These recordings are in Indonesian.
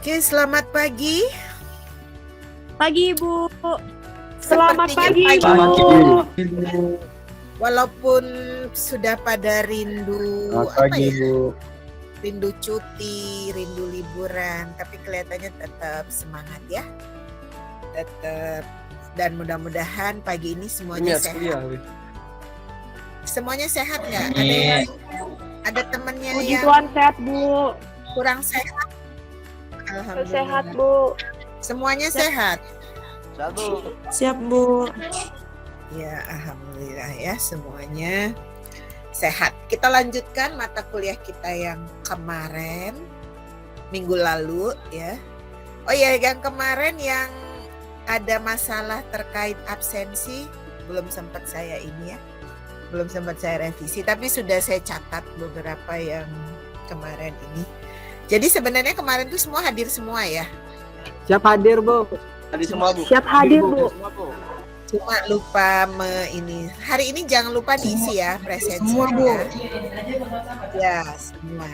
Oke, selamat pagi. Pagi, Ibu. Selamat pagi, Sepertinya Ibu. Walaupun sudah pada rindu Bu. rindu cuti, rindu liburan, tapi kelihatannya tetap semangat ya. Tetap, dan mudah-mudahan pagi ini semuanya sehat. Semuanya sehat nggak? Ada temannya Puji yang Tuhan sehat, Bu. kurang sehat? Alhamdulillah. Sehat, Bu. Semuanya sehat. Siap, Bu. Ya, alhamdulillah ya semuanya sehat. Kita lanjutkan mata kuliah kita yang kemarin minggu lalu ya. Oh ya, yang kemarin yang ada masalah terkait absensi belum sempat saya ini ya. Belum sempat saya revisi, tapi sudah saya catat beberapa yang kemarin ini. Jadi sebenarnya kemarin tuh semua hadir semua ya. Siap hadir, Bu. Hadir semua, Bu. Siap hadir, Bu. Cuma lupa ini. Hari ini jangan lupa diisi ya presensinya. Ya, semua.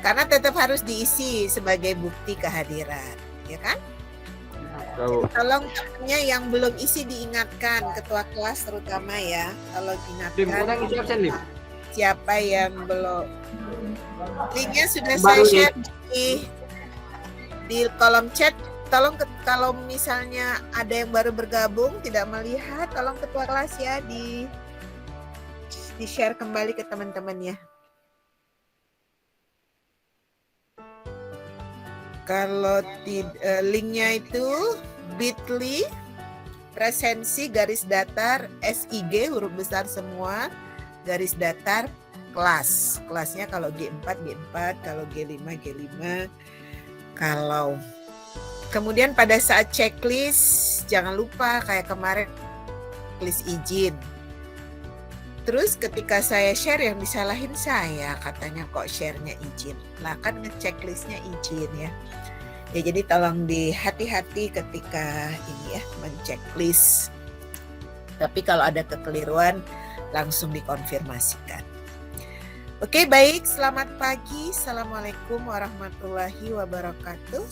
Karena tetap harus diisi sebagai bukti kehadiran, ya kan? Tolong temannya yang belum isi diingatkan, ketua kelas terutama ya. Tolong ingatkan siapa yang belum. Linknya sudah saya share di kolom chat. Tolong kalau misalnya ada yang baru bergabung tidak melihat, tolong ketua kelas ya di share kembali ke teman-teman ya. Kalau linknya itu bit.ly presensi garis datar SIG huruf besar semua garis datar kelas. Kelasnya kalau G4 kalau G5 kalau kemudian pada saat checklist jangan lupa kayak kemarin checklist izin. Terus ketika saya share yang disalahin saya, katanya kok share-nya izin. Lah kan ngechecklistnya izin ya. Ya jadi tolong hati-hati ketika ini ya menceklis. Tapi kalau ada kekeliruan langsung dikonfirmasikan. Oke, baik, selamat pagi. Assalamualaikum warahmatullahi wabarakatuh.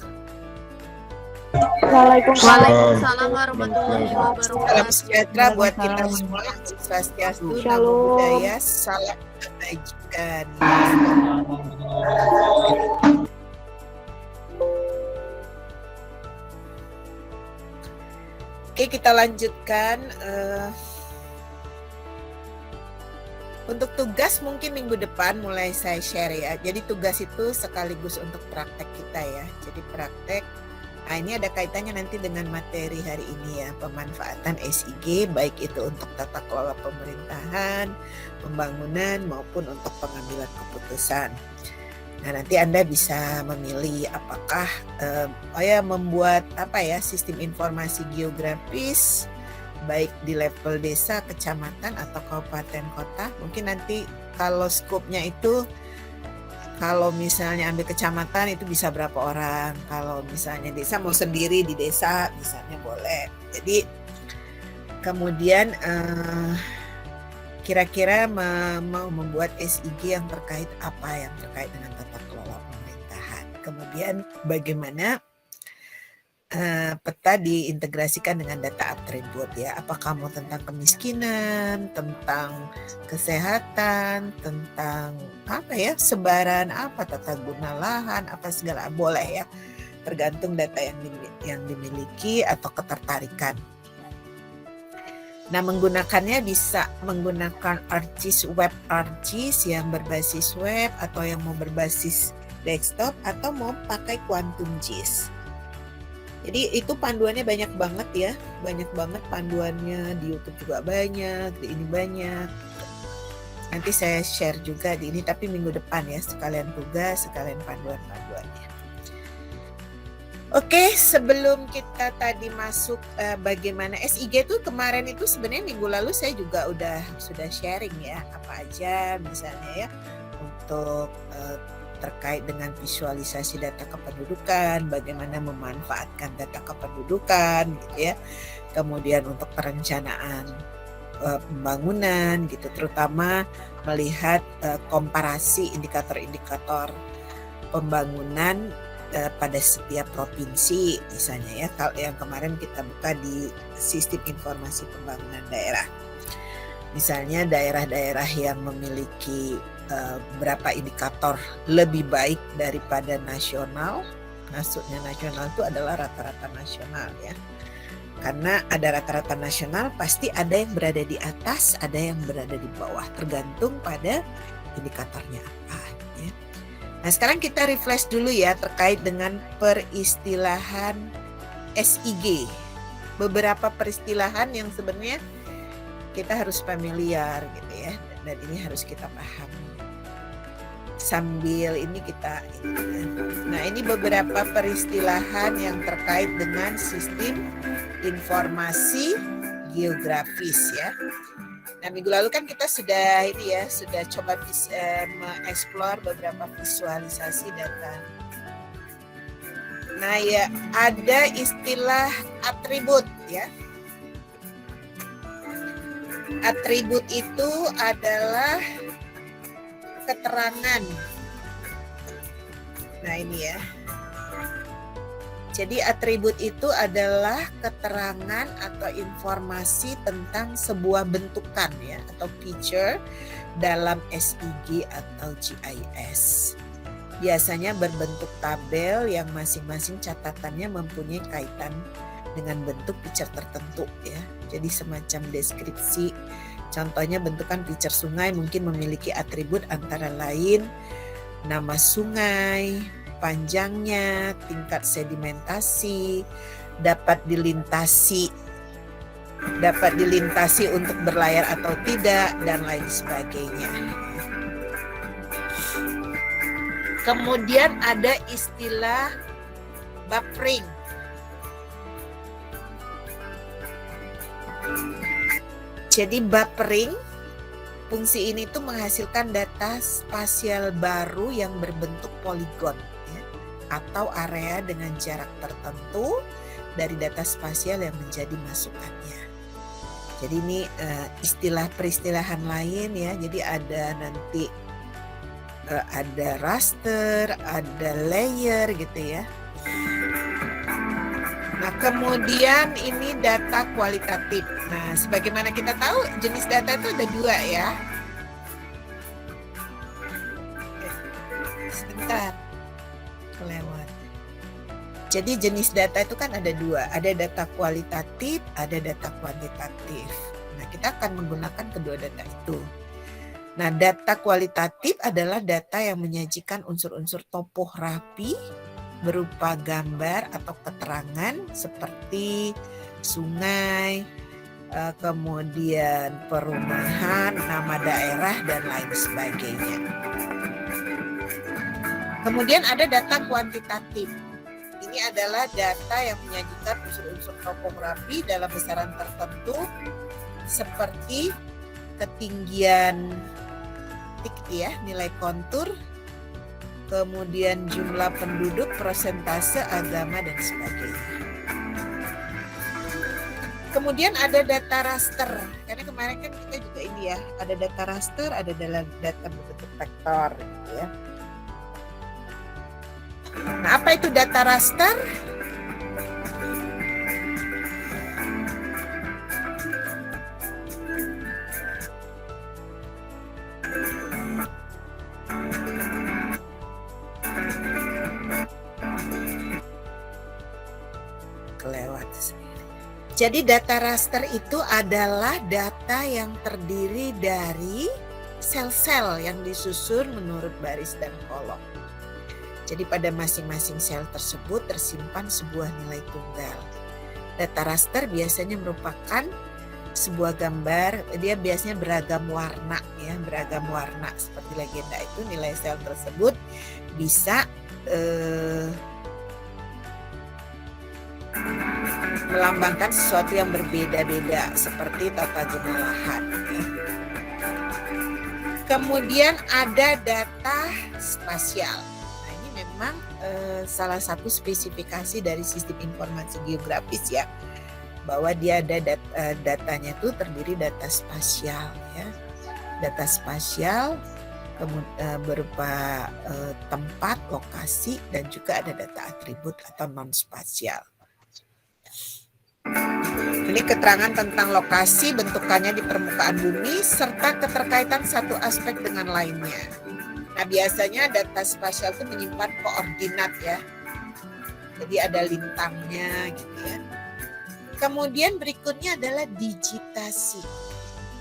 Waalaikumsalam warahmatullahi Salam wabarakatuh. sejahtera buat kita semua. Swastiastu, namo buddhaya, salam kebajikan. Oke, kita lanjutkan. Untuk tugas mungkin minggu depan mulai saya share ya. Jadi tugas itu sekaligus untuk praktek kita ya. Jadi praktek. Nah, ini ada kaitannya nanti dengan materi hari ini ya. Pemanfaatan SIG baik itu untuk tata kelola pemerintahan, pembangunan maupun untuk pengambilan keputusan. Nah, nanti Anda bisa memilih apakah membuat sistem informasi geografis baik di level desa, kecamatan atau kabupaten kota. Mungkin nanti kalau skopnya itu kalau misalnya ambil kecamatan itu bisa berapa orang, kalau misalnya desa mau sendiri di desa misalnya boleh. Jadi kemudian kira-kira mau membuat SIG yang terkait apa yang terkait dengan tata kelola pemerintahan. Kemudian bagaimana peta diintegrasikan dengan data atribut ya. Apakah mau tentang kemiskinan, tentang kesehatan, tentang sebaran tata guna lahan, segala boleh ya. Tergantung data yang dimiliki atau ketertarikan. Nah, menggunakannya bisa menggunakan ArcGIS, web ArcGIS yang berbasis web atau yang mau berbasis desktop atau mau pakai Quantum GIS. Jadi itu panduannya banyak banget ya, banyak banget panduannya di YouTube juga banyak, di ini banyak. Nanti saya share juga di ini, tapi minggu depan ya, sekalian tugas, sekalian panduan-panduannya. Oke, sebelum kita tadi masuk bagaimana SIG itu kemarin itu sebenarnya minggu lalu saya juga sudah sharing ya, apa aja misalnya ya untuk terkait dengan visualisasi data kependudukan, bagaimana memanfaatkan data kependudukan gitu ya. Kemudian untuk perencanaan pembangunan gitu, terutama melihat komparasi indikator-indikator pembangunan pada setiap provinsi misalnya ya. Kalau yang kemarin kita buka di Sistem Informasi Pembangunan Daerah. Misalnya daerah-daerah yang memiliki beberapa indikator lebih baik daripada nasional. Maksudnya nasional itu adalah rata-rata nasional ya. Karena ada rata-rata nasional, pasti ada yang berada di atas, ada yang berada di bawah, tergantung pada indikatornya apa. Ya. Nah sekarang kita refresh dulu ya terkait dengan peristilahan SIG. Beberapa peristilahan yang sebenarnya kita harus familiar gitu ya, dan ini harus kita pahami. Sambil ini kita, nah ini beberapa peristilahan yang terkait dengan sistem informasi geografis ya. Nah minggu lalu kan kita sudah ini ya, sudah coba mengeksplor beberapa visualisasi data. Nah ya ada istilah atribut ya. Atribut itu adalah keterangan. Nah ini ya. Jadi atribut itu adalah keterangan atau informasi tentang sebuah bentukan ya atau feature dalam SIG atau GIS. Biasanya berbentuk tabel yang masing-masing catatannya mempunyai kaitan dengan bentuk feature tertentu ya. Jadi semacam deskripsi. Contohnya bentukan feature sungai mungkin memiliki atribut antara lain nama sungai, panjangnya, tingkat sedimentasi, dapat dilintasi untuk berlayar atau tidak, dan lain sebagainya. Kemudian ada istilah buffering. Jadi buffering, fungsi ini tuh menghasilkan data spasial baru yang berbentuk poligon ya, atau area dengan jarak tertentu dari data spasial yang menjadi masukannya. Jadi ini istilah peristilahan lain ya. Jadi ada nanti ada raster, ada layer gitu ya. Nah, kemudian ini data kualitatif. Nah, sebagaimana kita tahu jenis data itu ada dua ya. Sebentar, kelewat. Jadi jenis data itu kan ada dua. Ada data kualitatif, ada data kuantitatif. Nah, kita akan menggunakan kedua data itu. Nah, data kualitatif adalah data yang menyajikan unsur-unsur topografi berupa gambar atau keterangan seperti sungai, kemudian perumahan, nama daerah, dan lain sebagainya. Kemudian ada data kuantitatif. Ini adalah data yang menyajikan unsur-unsur topografi dalam besaran tertentu seperti ketinggian ya, nilai kontur, kemudian jumlah penduduk, persentase, agama, dan sebagainya. Kemudian ada data raster. Karena kemarin kan kita juga ini ya, ada data raster, ada dalam data berbentuk vektor gitu ya. Nah, apa itu data raster? Jadi data raster itu adalah data yang terdiri dari sel-sel yang disusun menurut baris dan kolom. Jadi pada masing-masing sel tersebut tersimpan sebuah nilai tunggal. Data raster biasanya merupakan sebuah gambar, dia biasanya beragam warna ya, beragam warna seperti legenda itu nilai sel tersebut bisa melambangkan sesuatu yang berbeda-beda seperti tata guna lahan. Kemudian ada data spasial. Nah, ini memang salah satu spesifikasi dari sistem informasi geografis ya, bahwa dia ada datanya itu terdiri data spasial ya. Data spasial berupa tempat, lokasi, dan juga ada data atribut atau non-spasial. Ini keterangan tentang lokasi, bentukannya di permukaan bumi, serta keterkaitan satu aspek dengan lainnya. Nah, biasanya data spasial itu menyimpan koordinat ya. Jadi ada lintangnya gitu ya. Kemudian berikutnya adalah digitasi.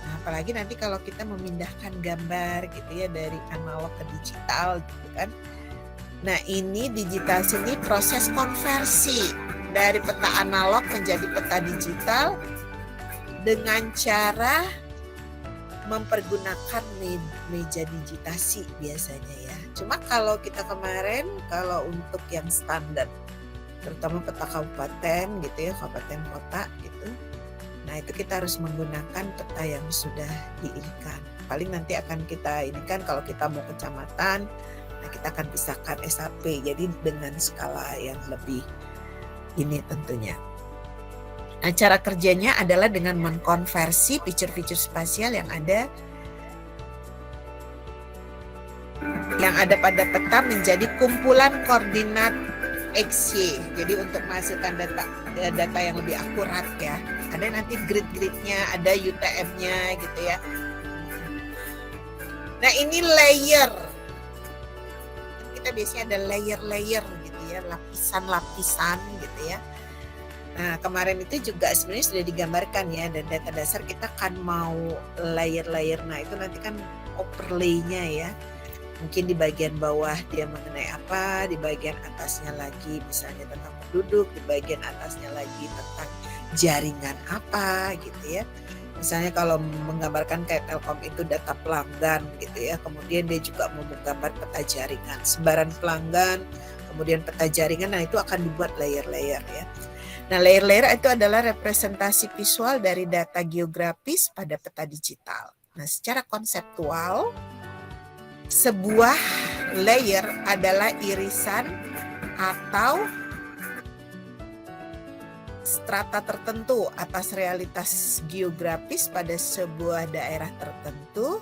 Nah, apalagi nanti kalau kita memindahkan gambar gitu ya dari analog ke digital gitu kan. Nah, ini digitasi ini proses konversi dari peta analog menjadi peta digital dengan cara mempergunakan meja digitasi biasanya ya. Cuma kalau kita kemarin, kalau untuk yang standar, terutama peta kabupaten gitu ya, kabupaten kota gitu, nah itu kita harus menggunakan peta yang sudah diinikan. Paling nanti akan kita inikan kalau kita mau kecamatan, nah kita akan pisahkan SAP, jadi dengan skala yang lebih ini tentunya. Nah, cara kerjanya adalah dengan mengkonversi fitur-fitur spasial yang ada pada peta menjadi kumpulan koordinat XY. Jadi untuk menghasilkan data yang lebih akurat ya. Ada nanti grid-gridnya, ada UTM-nya gitu ya. Nah, ini layer. Kita biasanya ada layer-layer gitu ya, lapisan-lapisan gitu ya. Nah, kemarin itu juga sebenarnya sudah digambarkan ya, dan data dasar kita kan mau layer-layer. Nah, itu nanti kan overlay-nya ya. Mungkin di bagian bawah dia mengenai apa, di bagian atasnya lagi misalnya tentang penduduk, di bagian atasnya lagi tentang jaringan apa gitu ya. Misalnya kalau menggambarkan kayak Telkom itu data pelanggan gitu ya, kemudian dia juga mau menggambar peta jaringan, sebaran pelanggan, kemudian peta jaringan, nah itu akan dibuat layer-layer ya. Nah, layer-layer itu adalah representasi visual dari data geografis pada peta digital. Nah, secara konseptual, sebuah layer adalah irisan atau strata tertentu atas realitas geografis pada sebuah daerah tertentu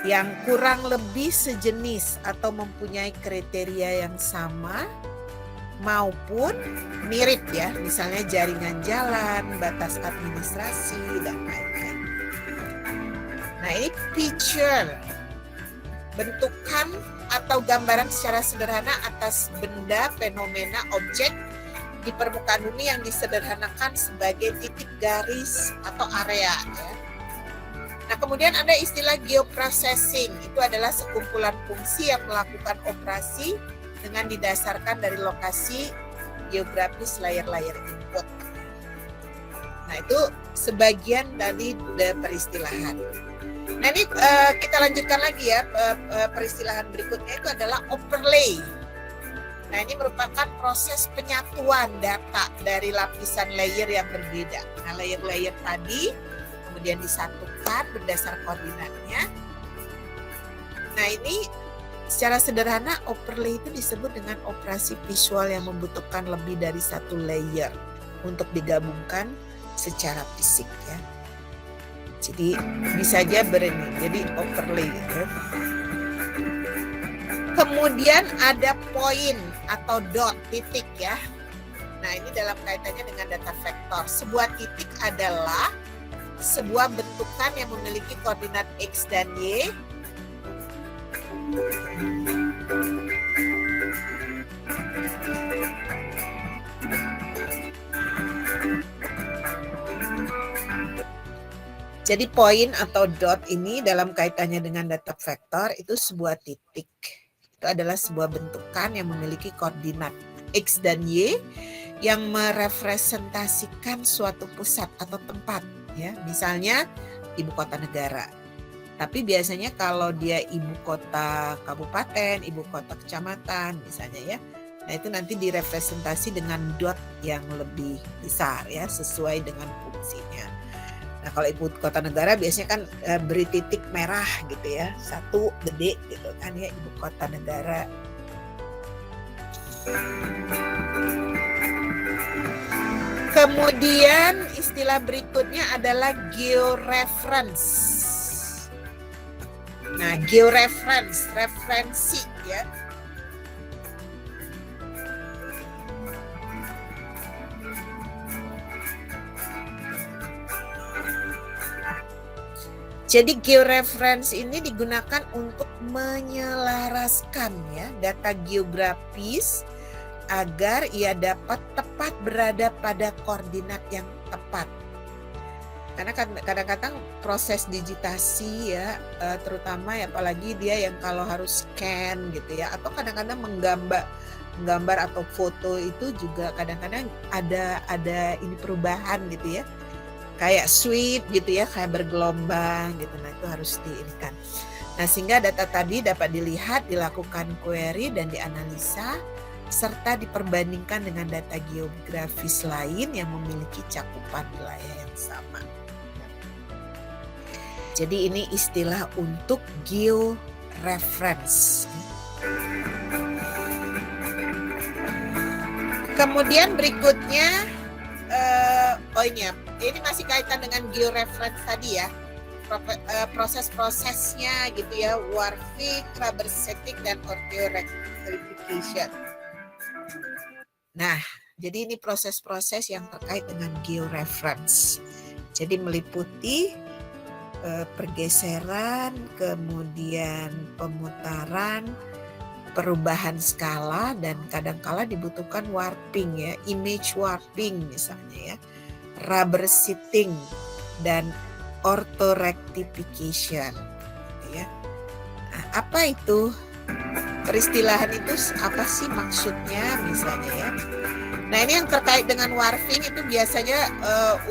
yang kurang lebih sejenis atau mempunyai kriteria yang sama maupun mirip ya, misalnya jaringan jalan, batas administrasi, dan lain-lain. Nah, ini picture, bentukan atau gambaran secara sederhana atas benda, fenomena, objek di permukaan bumi yang disederhanakan sebagai titik garis atau area ya. Nah, kemudian ada istilah geoprocessing. Itu adalah sekumpulan fungsi yang melakukan operasi dengan didasarkan dari lokasi geografis layer-layer input. Nah, itu sebagian dari peristilahan. Nah, ini kita lanjutkan lagi ya, peristilahan berikutnya itu adalah overlay. Nah, ini merupakan proses penyatuan data dari lapisan layer yang berbeda. Nah, layer-layer tadi kemudian disatukan berdasar koordinatnya. Nah, ini secara sederhana overlay itu disebut dengan operasi visual yang membutuhkan lebih dari satu layer untuk digabungkan secara fisik ya. Jadi bisa aja jadi overlay gitu. Kemudian ada poin atau dot, titik ya. Nah, ini dalam kaitannya dengan data vektor. Sebuah titik adalah sebuah bentukan yang memiliki koordinat X dan Y. Jadi poin atau dot ini dalam kaitannya dengan data vektor itu sebuah titik. Itu adalah sebuah bentukan yang memiliki koordinat X dan Y yang merepresentasikan suatu pusat atau tempat ya. Misalnya ibu kota negara. Tapi biasanya kalau dia ibu kota kabupaten, ibu kota kecamatan misalnya ya. Nah, itu nanti direpresentasi dengan dot yang lebih besar ya, sesuai dengan fungsinya. Nah, kalau ibu kota negara biasanya kan beri titik merah gitu ya, satu gede gitu kan ya, ibu kota negara. Kemudian istilah berikutnya adalah georeference. Nah, georeference, referensi ya. Jadi georeference ini digunakan untuk menyelaraskan ya data geografis agar ia dapat tepat berada pada koordinat yang tepat. Karena kadang-kadang proses digitasi ya, terutama ya apalagi dia yang kalau harus scan gitu ya, atau kadang-kadang menggambar atau foto itu juga kadang-kadang ada ini perubahan gitu ya. Kayak sweep gitu ya, kayak bergelombang gitu. Nah, itu harus diinikan. Nah, sehingga data tadi dapat dilihat, dilakukan query dan dianalisa serta diperbandingkan dengan data geografis lain yang memiliki cakupan wilayah yang sama. Jadi ini istilah untuk georeference. Kemudian berikutnya ini masih kaitan dengan georeference tadi ya, proses-prosesnya gitu ya, warping, rubber setting, dan orthorectification. Nah, jadi ini proses-proses yang terkait dengan georeference. Jadi meliputi pergeseran, kemudian pemutaran, perubahan skala, dan kadangkala dibutuhkan warping ya, image warping misalnya ya, rubber setting, dan orthorectification ya. Nah, apa itu? Peristilahan itu apa sih maksudnya misalnya ya? Nah, ini yang terkait dengan warping itu biasanya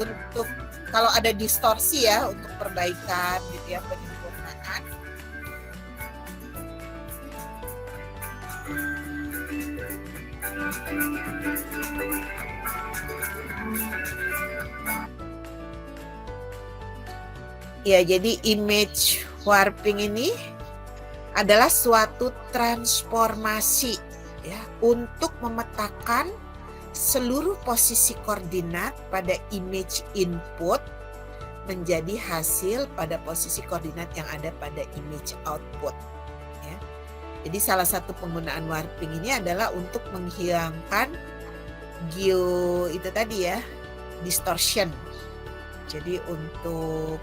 untuk kalau ada distorsi ya, untuk perbaikan gitu ya, penyempurnaan. Ya, jadi image warping ini adalah suatu transformasi ya untuk memetakan seluruh posisi koordinat pada image input menjadi hasil pada posisi koordinat yang ada pada image output ya. Jadi salah satu penggunaan warping ini adalah untuk menghilangkan itu tadi ya, distortion. Jadi untuk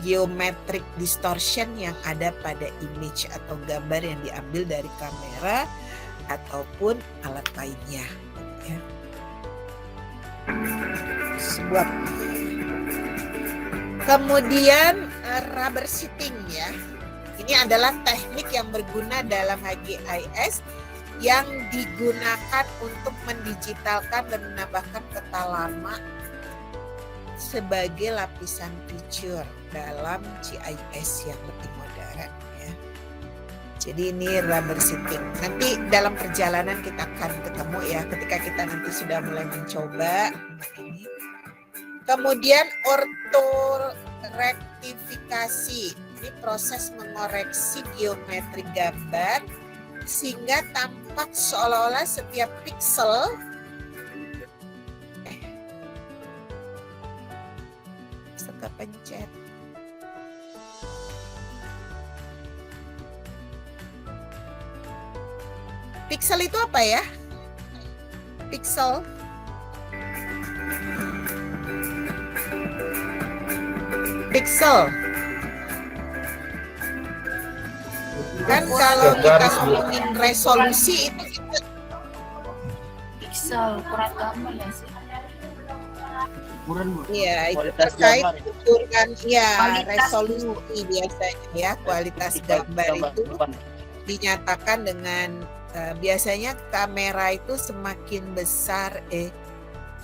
geometric distortion yang ada pada image atau gambar yang diambil dari kamera ataupun alat lainnya ya. Kemudian rubber setting ya. Ini adalah teknik yang berguna dalam HGIS yang digunakan untuk mendigitalkan dan menambahkan peta lama sebagai lapisan feature dalam GIS yang lebih modern ya. Jadi ini rubber setting. Nanti dalam perjalanan kita akan ketemu ya, ketika kita nanti sudah mulai mencoba ini. Kemudian orthorectification. Ini proses mengoreksi geometri gambar sehingga tampak seolah-olah setiap pixel kepencet. Pixel itu apa ya? Pixel. Pixel. Kan kalau kita ngomongin resolusi itu Pixel, ukuran gambar ya sih. Iya, itu terkait ukuran ya, resolusi biasanya ya, kualitas gambar itu dinyatakan dengan biasanya kamera itu semakin besar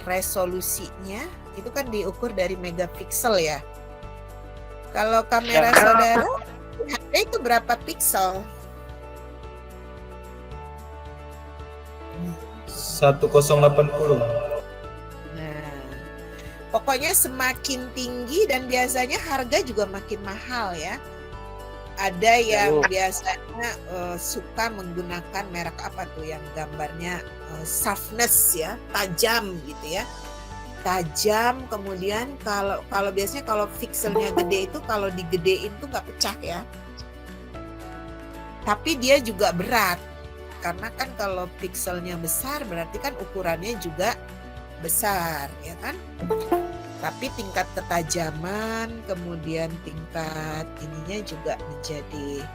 resolusinya itu kan diukur dari megapiksel ya. Kalau kamera saudara HP itu berapa piksel? 1080. Pokoknya semakin tinggi dan biasanya harga juga makin mahal ya. Ada yang biasanya suka menggunakan merek apa tuh yang gambarnya sharpness ya, tajam gitu ya. tajam. Kemudian kalau biasanya kalau pixelnya gede itu kalau digedein tuh nggak pecah ya. Tapi dia juga berat. Karena kan kalau pixelnya besar berarti kan ukurannya juga besar, ya kan? Tapi tingkat ketajaman, kemudian tingkat ininya juga menjadi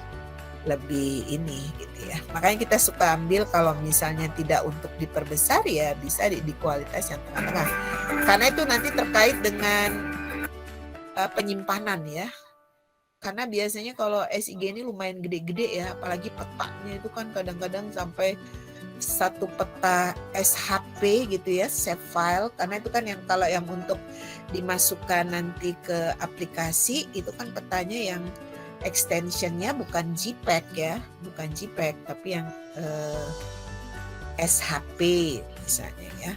lebih ini gitu ya. Makanya kita suka ambil kalau misalnya tidak untuk diperbesar ya bisa di kualitas yang tengah-tengah. Karena itu nanti terkait dengan penyimpanan ya. Karena biasanya kalau SIG ini lumayan gede-gede ya, apalagi petanya itu kan kadang-kadang sampai satu peta SHP gitu ya, save file. Karena itu kan yang kalau yang untuk dimasukkan nanti ke aplikasi itu kan petanya yang extensionnya bukan JPEG ya, bukan JPEG tapi yang SHP misalnya ya,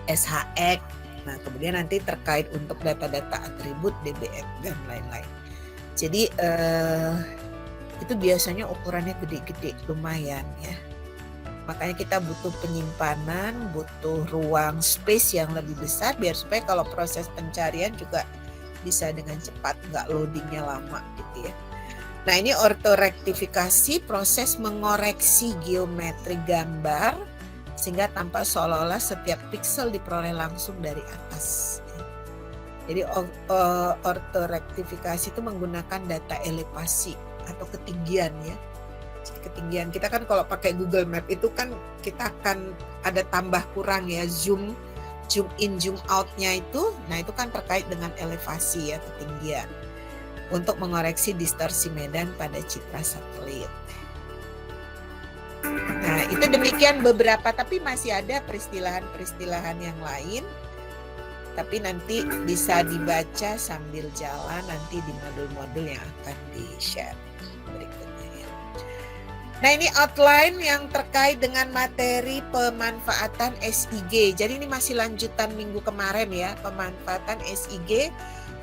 SHX. Nah, kemudian nanti terkait untuk data-data atribut, DBF, dan lain-lain. Jadi itu biasanya ukurannya gede-gede, lumayan ya. Makanya kita butuh penyimpanan, butuh ruang space yang lebih besar biar supaya kalau proses pencarian juga bisa dengan cepat, nggak loadingnya lama gitu ya. Nah, ini ortorektifikasi, proses mengoreksi geometri gambar sehingga tampak seolah-olah setiap pixel diperoleh langsung dari atas. Jadi ortorektifikasi itu menggunakan data elevasi atau ketinggian ya. Ketinggian kita kan kalau pakai Google Map itu kan kita akan ada tambah kurang ya, zoom in zoom outnya itu. Nah, itu kan terkait dengan elevasi ya, ketinggian untuk mengoreksi distorsi medan pada citra satelit. Nah, itu demikian beberapa, tapi masih ada peristilahan-peristilahan yang lain. Tapi nanti bisa dibaca sambil jalan nanti di modul-modul yang akan di-share berikutnya ya. Nah, ini outline yang terkait dengan materi pemanfaatan SIG. Jadi ini masih lanjutan minggu kemarin ya, pemanfaatan SIG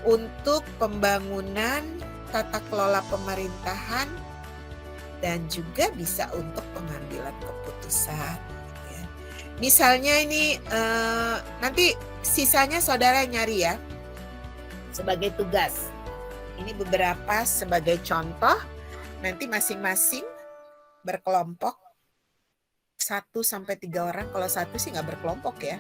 untuk pembangunan tata kelola pemerintahan dan juga bisa untuk pengambilan keputusan. Ya. Misalnya ini nanti sisanya saudara nyari ya sebagai tugas. Ini beberapa sebagai contoh. Nanti masing-masing berkelompok 1-3 orang. Kalau satu sih nggak berkelompok ya.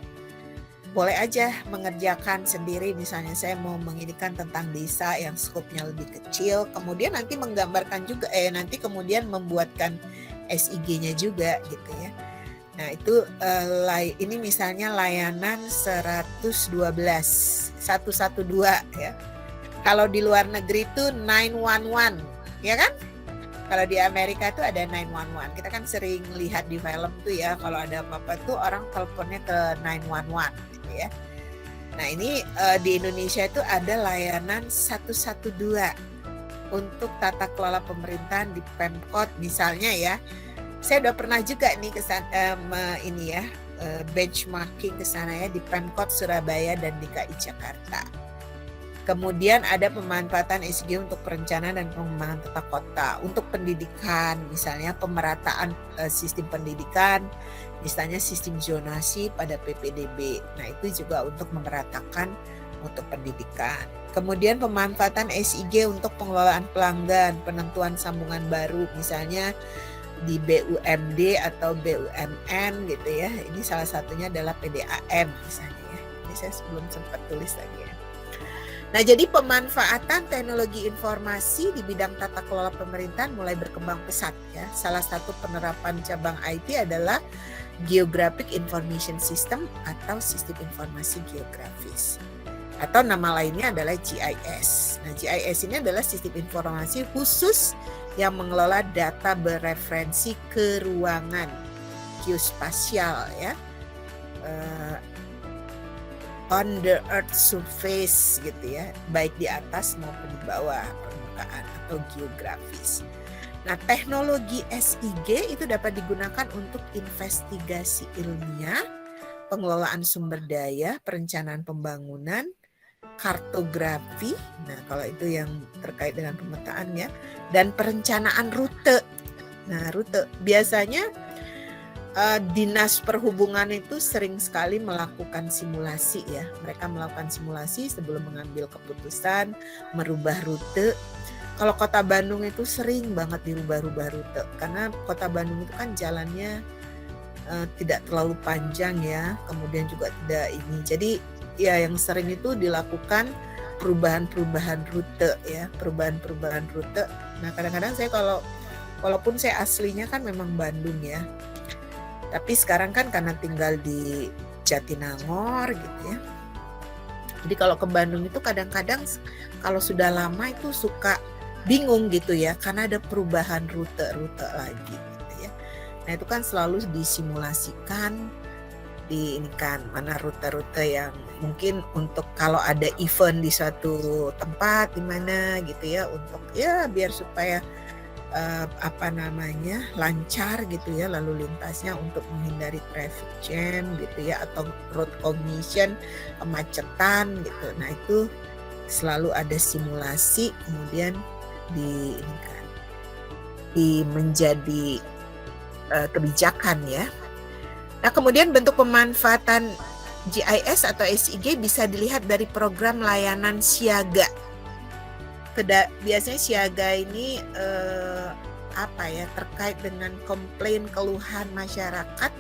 Boleh aja mengerjakan sendiri, misalnya saya mau menginikan tentang desa yang skopnya lebih kecil, kemudian nanti menggambarkan juga, nanti kemudian membuatkan SIG-nya juga gitu ya. Nah itu ini misalnya layanan 112 ya. Kalau di luar negeri itu 911 ya kan? Kalau di Amerika itu ada 911. Kita kan sering lihat di film tuh ya, kalau ada apa-apa tuh orang teleponnya ke 911 gitu ya. Nah, ini di Indonesia itu ada layanan 112 untuk tata kelola pemerintahan di Pemkot misalnya ya. Saya udah pernah juga nih benchmarking ke sana ya di Pemkot Surabaya dan DKI Jakarta. Kemudian ada pemanfaatan SIG untuk perencanaan dan pengembangan tata kota. Untuk pendidikan, misalnya pemerataan sistem pendidikan, misalnya sistem zonasi pada PPDB. Nah, itu juga untuk memeratakan mutu pendidikan. Kemudian pemanfaatan SIG untuk pengelolaan pelanggan, penentuan sambungan baru, misalnya di BUMD atau BUMN gitu ya. Ini salah satunya adalah PDAM misalnya ya. Ini saya sebelum sempat tulis lagi ya. Nah, jadi pemanfaatan teknologi informasi di bidang tata kelola pemerintahan mulai berkembang pesat ya. Salah satu penerapan cabang IT adalah Geographic Information System atau Sistem Informasi Geografis. Atau nama lainnya adalah GIS. Nah, GIS ini adalah sistem informasi khusus yang mengelola data bereferensi keruangan geospasial ya. On the earth surface gitu ya, baik di atas maupun di bawah permukaan atau geografis. Nah, teknologi SIG itu dapat digunakan untuk investigasi ilmiah, pengelolaan sumber daya, perencanaan pembangunan, kartografi. Nah, kalau itu yang terkait dengan pemetaan ya, dan perencanaan rute. Nah, rute biasanya Dinas Perhubungan itu sering sekali melakukan simulasi ya. Mereka melakukan simulasi sebelum mengambil keputusan, merubah rute. Kalau Kota Bandung itu sering banget dirubah-rubah rute. Karena Kota Bandung itu kan jalannya tidak terlalu panjang ya. Kemudian juga tidak ini. Jadi ya yang sering itu dilakukan perubahan-perubahan rute ya. Perubahan-perubahan rute. Nah kadang-kadang saya walaupun saya aslinya kan memang Bandung ya. Tapi sekarang kan karena tinggal di Jatinangor gitu ya. Jadi kalau ke Bandung itu kadang-kadang kalau sudah lama itu suka bingung gitu ya. Karena ada perubahan rute-rute lagi gitu ya. Nah itu kan selalu disimulasikan. Ini kan mana rute-rute yang mungkin untuk kalau ada event di suatu tempat di mana gitu ya. Untuk ya biar supaya lancar gitu ya lalu lintasnya untuk menghindari traffic jam gitu ya atau road congestion, kemacetan gitu. Nah itu selalu ada simulasi kemudian menjadi kebijakan ya. Nah kemudian bentuk pemanfaatan GIS atau SIG bisa dilihat dari program layanan siaga. Biasanya siaga ini terkait dengan komplain keluhan masyarakat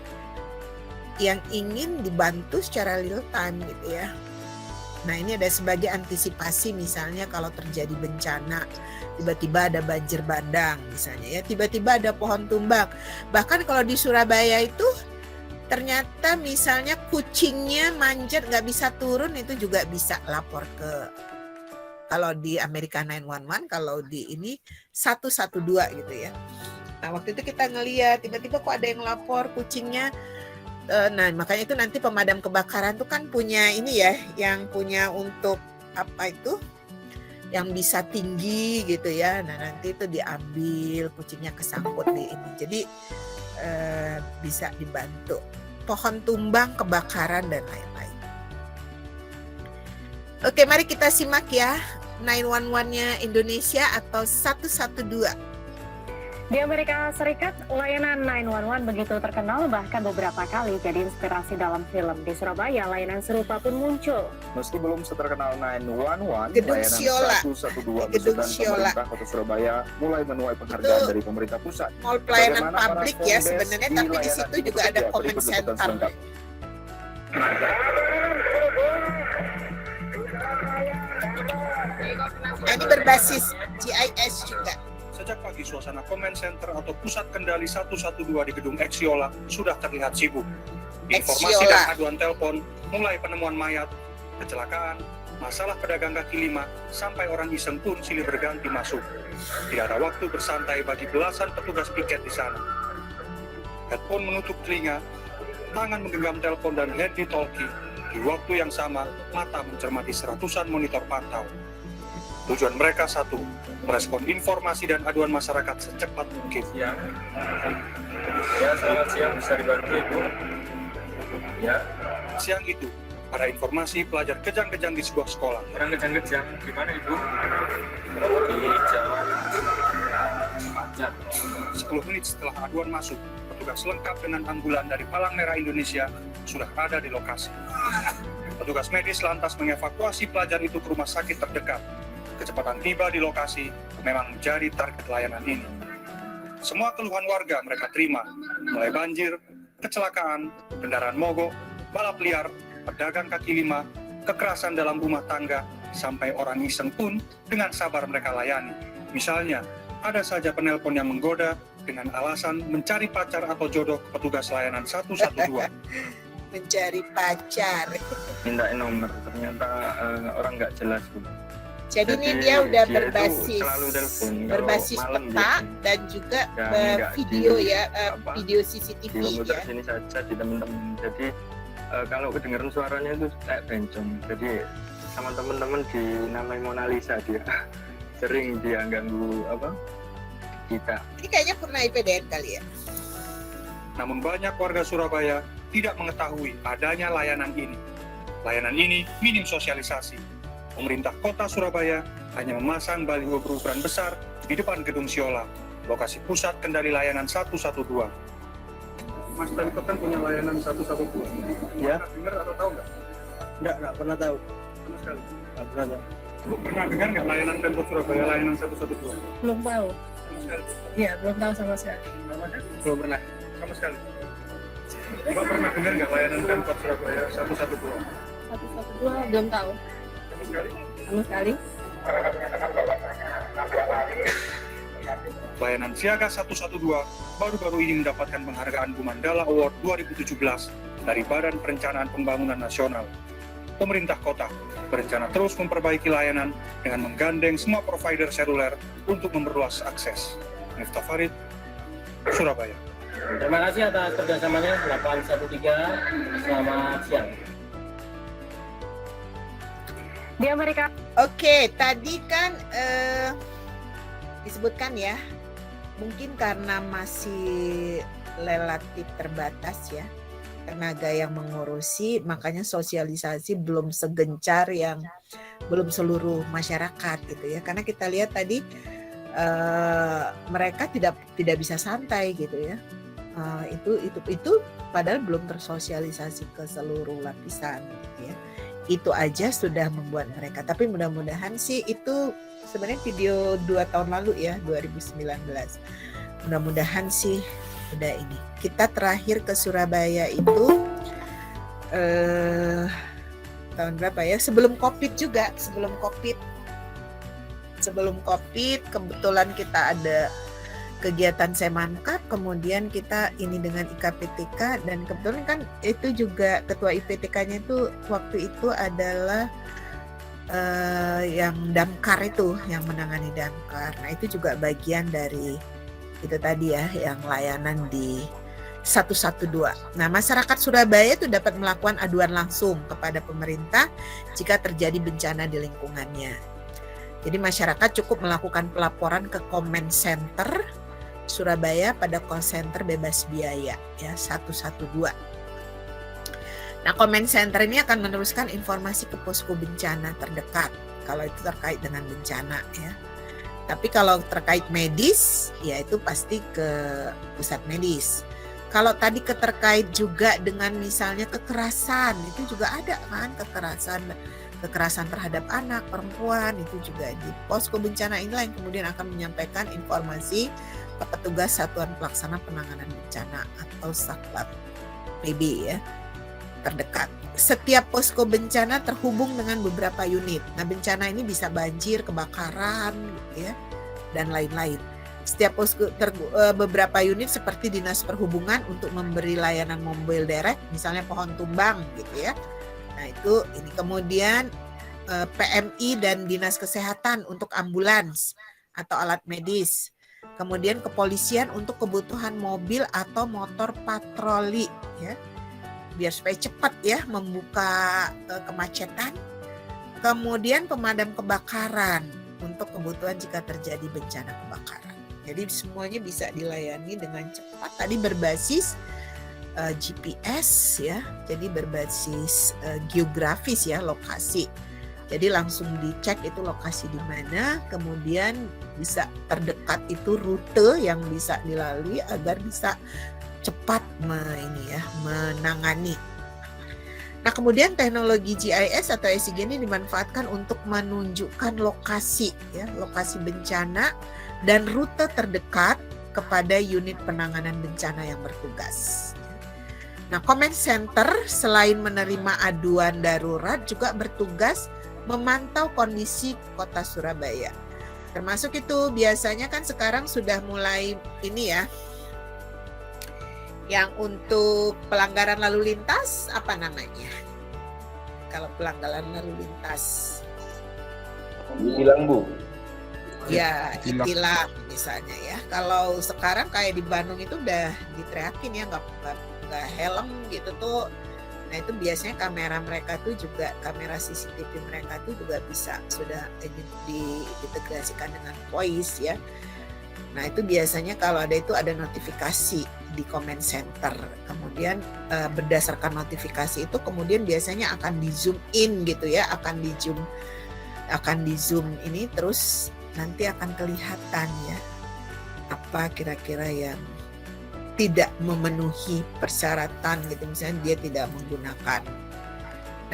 yang ingin dibantu secara real time gitu ya. Nah ini ada sebagai antisipasi misalnya kalau terjadi bencana, tiba-tiba ada banjir bandang misalnya ya, tiba-tiba ada pohon tumbang. Bahkan kalau di Surabaya itu ternyata misalnya kucingnya manjat nggak bisa turun, itu juga bisa lapor ke, kalau di Amerika 911, kalau di ini 112 gitu ya. Nah waktu itu kita ngeliat tiba-tiba kok ada yang lapor kucingnya. Nah makanya itu nanti pemadam kebakaran tuh kan punya ini ya, yang punya untuk yang bisa tinggi gitu ya. Nah nanti itu diambil, kucingnya kesangkut di ini. Jadi bisa dibantu. Pohon tumbang, kebakaran dan lain-lain. Oke, mari kita simak ya 911-nya Indonesia atau 112. Di Amerika Serikat, layanan 911 begitu terkenal bahkan beberapa kali jadi inspirasi dalam film. Di Surabaya, layanan serupa pun muncul. Meski belum seterkenal 911, Gedung layanan Siola. 112 Gedung besutan Siola. pemerintah Kota Surabaya mulai menuai penghargaan Itu dari pemerintah pusat. Mall pelayanan Bagaimana publik para ya Kombes sebenarnya, di tapi di layanan situ itu juga ada bekerja? comment Berikut liputan center. selengkap. Nah, ini berbasis GIS juga. Sejak pagi, suasana command center atau pusat kendali 112 di gedung Exiola sudah terlihat sibuk. Informasi Exiola. dan aduan telepon, mulai penemuan mayat, kecelakaan, masalah pedagang kaki lima, sampai orang iseng pun silih berganti masuk. Tidak ada waktu bersantai bagi belasan petugas piket di sana. Headphone menutup telinga, tangan menggenggam telepon dan handy talkie. Di waktu yang sama, mata mencermati seratusan monitor pantau. Tujuan mereka satu, merespon informasi dan aduan masyarakat secepat mungkin. Ya, selamat siang, bisa dibantu Ibu? Ya, Siang itu, ada informasi pelajar kejang-kejang di sebuah sekolah. orang kejang-kejang, gimana Ibu? Di Jalan Pajar. 10 menit setelah aduan masuk, petugas lengkap dengan ambulan dari Palang Merah Indonesia sudah ada di lokasi. Petugas medis lantas mengevakuasi pelajar itu ke rumah sakit terdekat. Kecepatan tiba di lokasi memang menjadi target layanan ini. Semua keluhan warga mereka terima, mulai banjir, kecelakaan, kendaraan mogok, balap liar, pedagang kaki lima, kekerasan dalam rumah tangga, sampai orang iseng pun dengan sabar mereka layani. Misalnya, ada saja penelpon yang menggoda dengan alasan mencari pacar atau jodoh ke petugas layanan 112. Mencari pacar. Mintain nomor, ternyata orang nggak jelas Bu. Jadi ini dia udah itu selalu telepon kalau berbasis malam peta gitu. dan juga Ya, nggak video di- ya, apa, video CCTV Diputar ya. sini saja di teman-teman. Jadi kalau kedengaran suaranya itu kayak bencong. Jadi sama teman-teman dinamai Mona Lisa dia. Sering dia ganggu kita. Ini kayaknya pernah IPDN kali ya. Namun banyak warga Surabaya tidak mengetahui adanya layanan ini. Layanan ini minim sosialisasi. Pemerintah Kota Surabaya hanya memasang baliho berukuran besar di depan gedung Siola, lokasi pusat kendali layanan 112. Mas Pemkot kan punya layanan 112. Ya. Pernah dengar atau tahu nggak? Nggak pernah tahu. Sama sekali. Nggak pernah tahu. Bu, pernah dengar nggak layanan Pemkot Surabaya layanan 112? Belum tahu. Sama sekali. Iya, belum tahu sama sekali. Namanya? Belum pernah. Sama sekali. Mbak pernah dengar nggak layanan Pemkot Surabaya 112? 112 belum tahu Sama sekali. sama sekali. Layanan Siaga 112 baru-baru ini mendapatkan penghargaan Bu Mandala Award 2017 dari Badan Perencanaan Pembangunan Nasional. Pemerintah kota berencana terus memperbaiki layanan dengan menggandeng semua provider seluler untuk memperluas akses. Miftah Farid, Surabaya. Terima kasih atas kerjasamanya 813. Selamat siang. Di Amerika Oke, tadi kan disebutkan ya, mungkin karena masih relatif terbatas ya tenaga yang mengurusi, makanya sosialisasi belum segencar yang belum seluruh masyarakat gitu ya. Karena kita lihat tadi mereka tidak bisa santai gitu ya. Itu padahal belum tersosialisasi ke seluruh lapisan gitu ya. Itu aja sudah membuat mereka. Tapi mudah-mudahan sih itu sebenarnya video 2 tahun lalu ya, 2019. Mudah-mudahan sih udah ini. Kita terakhir ke Surabaya itu tahun berapa ya? Sebelum Covid juga, sebelum Covid kebetulan kita ada kegiatan Semankat, kemudian kita ini dengan IKPTK, dan kebetulan kan itu juga ketua IPTK-nya itu waktu itu adalah yang damkar itu, yang menangani damkar. Nah itu juga bagian dari itu tadi ya, yang layanan di 112. Nah masyarakat Surabaya itu dapat melakukan aduan langsung kepada pemerintah jika terjadi bencana di lingkungannya. Jadi masyarakat cukup melakukan pelaporan ke Comment Center Surabaya pada call center bebas biaya ya 112. Nah, comment center ini akan meneruskan informasi ke posko bencana terdekat kalau itu terkait dengan bencana ya. Tapi kalau terkait medis ya itu pasti ke pusat medis. Kalau tadi terkait juga dengan misalnya kekerasan, itu juga ada kan kekerasan terhadap anak, perempuan, itu juga di posko bencana inilah yang kemudian akan menyampaikan informasi ke petugas Satuan Pelaksana Penanganan Bencana atau Saklat PB ya terdekat. Setiap posko bencana terhubung dengan beberapa unit. Nah bencana ini bisa banjir, kebakaran gitu ya, dan lain-lain. Setiap posko beberapa unit seperti Dinas Perhubungan untuk memberi layanan mobil derek, misalnya pohon tumbang gitu ya. Nah itu ini kemudian PMI dan Dinas Kesehatan untuk ambulans atau alat medis. Kemudian kepolisian untuk kebutuhan mobil atau motor patroli ya. Biar supaya cepat ya membuka kemacetan. Kemudian pemadam kebakaran untuk kebutuhan jika terjadi bencana kebakaran. Jadi semuanya bisa dilayani dengan cepat. Tadi berbasis GPS ya. Jadi berbasis geografis ya, lokasi. Jadi langsung dicek itu lokasi di mana, kemudian bisa terdekat itu rute yang bisa dilalui agar bisa cepat menangani. Nah kemudian teknologi GIS atau SIG ini dimanfaatkan untuk menunjukkan lokasi ya, lokasi bencana dan rute terdekat kepada unit penanganan bencana yang bertugas. Nah Comment Center selain menerima aduan darurat juga bertugas memantau kondisi kota Surabaya. Termasuk itu biasanya kan sekarang sudah mulai ini ya, yang untuk pelanggaran lalu lintas apa namanya? Kalau pelanggaran lalu lintas, Hilang Bu. ya tilang misalnya ya. Kalau sekarang kayak di Bandung itu udah diteriakin ya nggak helm gitu tuh. Nah itu biasanya kamera mereka tuh juga, kamera CCTV mereka tuh juga bisa sudah diintegrasikan dengan voice ya. Nah itu biasanya kalau ada itu ada notifikasi di comment center. Kemudian berdasarkan notifikasi itu kemudian biasanya akan di zoom in gitu ya, akan di zoom ini terus nanti akan kelihatan ya apa kira-kira yang tidak memenuhi persyaratan gitu, misalnya dia tidak menggunakan.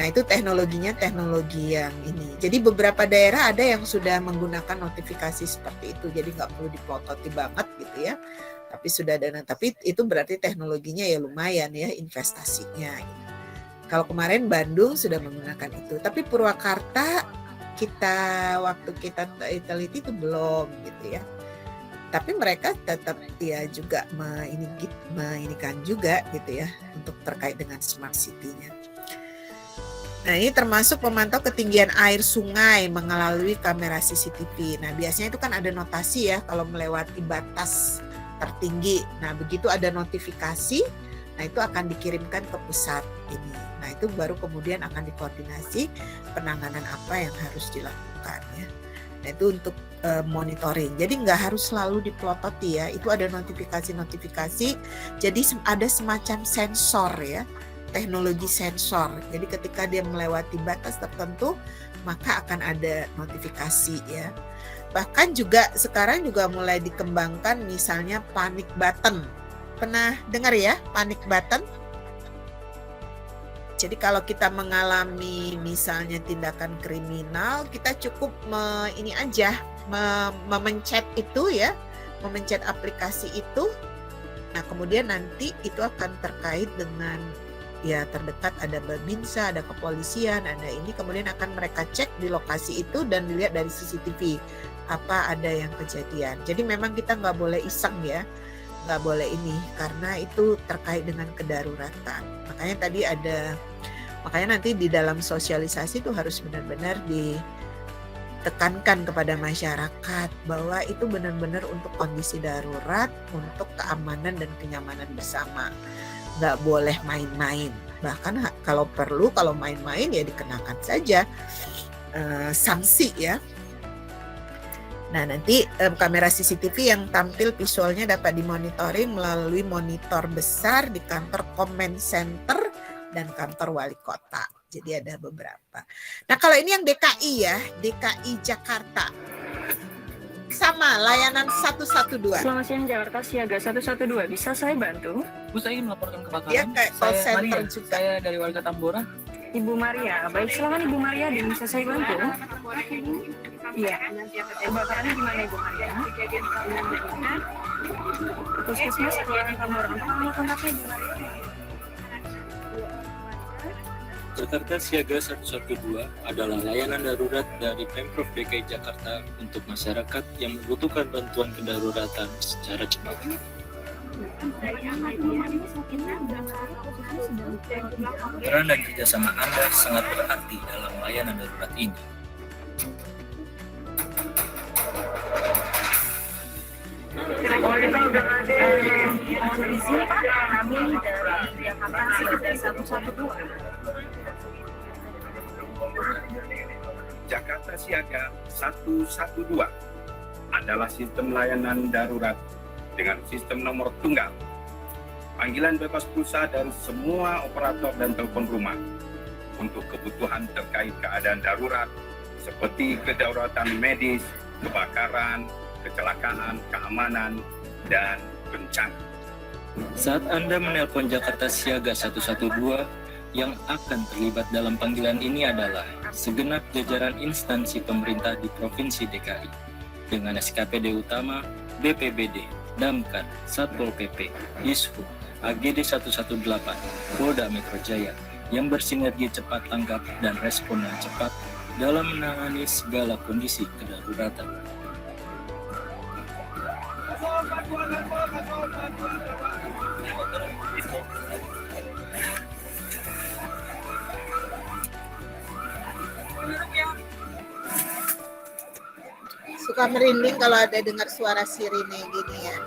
Nah itu teknologinya teknologi yang ini. Jadi beberapa daerah ada yang sudah menggunakan notifikasi seperti itu, jadi nggak perlu dipelototi banget gitu ya. Tapi sudah ada, tapi itu berarti teknologinya ya lumayan ya investasinya. Gitu. Kalau kemarin Bandung sudah menggunakan itu, tapi Purwakarta waktu kita teliti itu belum gitu ya. Tapi mereka tetap ya juga menginikan juga gitu ya untuk terkait dengan smart city-nya. Nah ini termasuk memantau ketinggian air sungai melalui kamera CCTV. Nah biasanya itu kan ada notasi ya kalau melewati batas tertinggi. Nah begitu ada notifikasi, nah itu akan dikirimkan ke pusat ini. Nah itu baru kemudian akan dikoordinasi penanganan apa yang harus dilakukan ya. Nah itu untuk monitoring. Jadi nggak harus selalu dipelototi ya. Itu ada notifikasi-notifikasi. Jadi ada semacam sensor ya. Teknologi sensor. Jadi ketika dia melewati batas tertentu, maka akan ada notifikasi ya. Bahkan juga sekarang juga mulai dikembangkan misalnya panic button. Pernah dengar ya panic button? Jadi kalau kita mengalami misalnya tindakan kriminal, kita cukup memencet itu ya, memencet aplikasi itu. Nah kemudian nanti itu akan terkait dengan ya terdekat ada Babinsa, ada kepolisian, ada ini, kemudian akan mereka cek di lokasi itu dan dilihat dari CCTV apa ada yang kejadian. Jadi memang kita nggak boleh iseng ya, nggak boleh ini karena itu terkait dengan kedaruratan. Makanya nanti di dalam sosialisasi itu harus benar-benar ditekankan kepada masyarakat bahwa itu benar-benar untuk kondisi darurat, untuk keamanan dan kenyamanan bersama. Nggak boleh main-main. Bahkan kalau perlu, kalau main-main ya dikenakan saja sanksi ya. Nah nanti kamera CCTV yang tampil visualnya dapat dimonitoring melalui monitor besar di kantor Comment Center dan kantor wali kota. Jadi ada beberapa. Nah kalau ini yang DKI ya, DKI Jakarta. Sama layanan 112. Selamat siang Jakarta Siaga 112. Bisa saya bantu? Bu, saya ingin melaporkan kebakaran. Dia kayak call Saya center Maria, juga. saya dari warga Tambora. Ibu Maria. Baik, silakan Ibu Maria. Bisa saya bantu? Iya. Kebakarannya di mana Ibu Maria? Puskesmas Kelurahan Tambora. Nomor kontaknya Ibu Maria. Jakarta Siaga 112 adalah layanan darurat dari Pemprov DKI Jakarta untuk masyarakat yang membutuhkan bantuan kedaruratan secara cepat. Peran dan kerjasama Anda sangat berarti dalam layanan darurat ini. Mohon izin Pak, kami dari Jakarta Siaga 112. Jakarta Siaga 112 adalah sistem layanan darurat dengan sistem nomor tunggal. Panggilan bebas pulsa dari semua operator dan telepon rumah untuk kebutuhan terkait keadaan darurat seperti kedaruratan medis, kebakaran, kecelakaan, keamanan, dan bencana. Saat Anda menelpon Jakarta Siaga 112, yang akan terlibat dalam panggilan ini adalah segenap jajaran instansi pemerintah di Provinsi DKI dengan SKPD utama, BPBD, Damkar, Satpol PP, Dishub, AGD 118, Polda Metro Jaya yang bersinergi cepat tanggap dan respon yang cepat dalam menangani segala kondisi kedaruratan. Suka merinding kalau ada dengar suara sirine gini ya.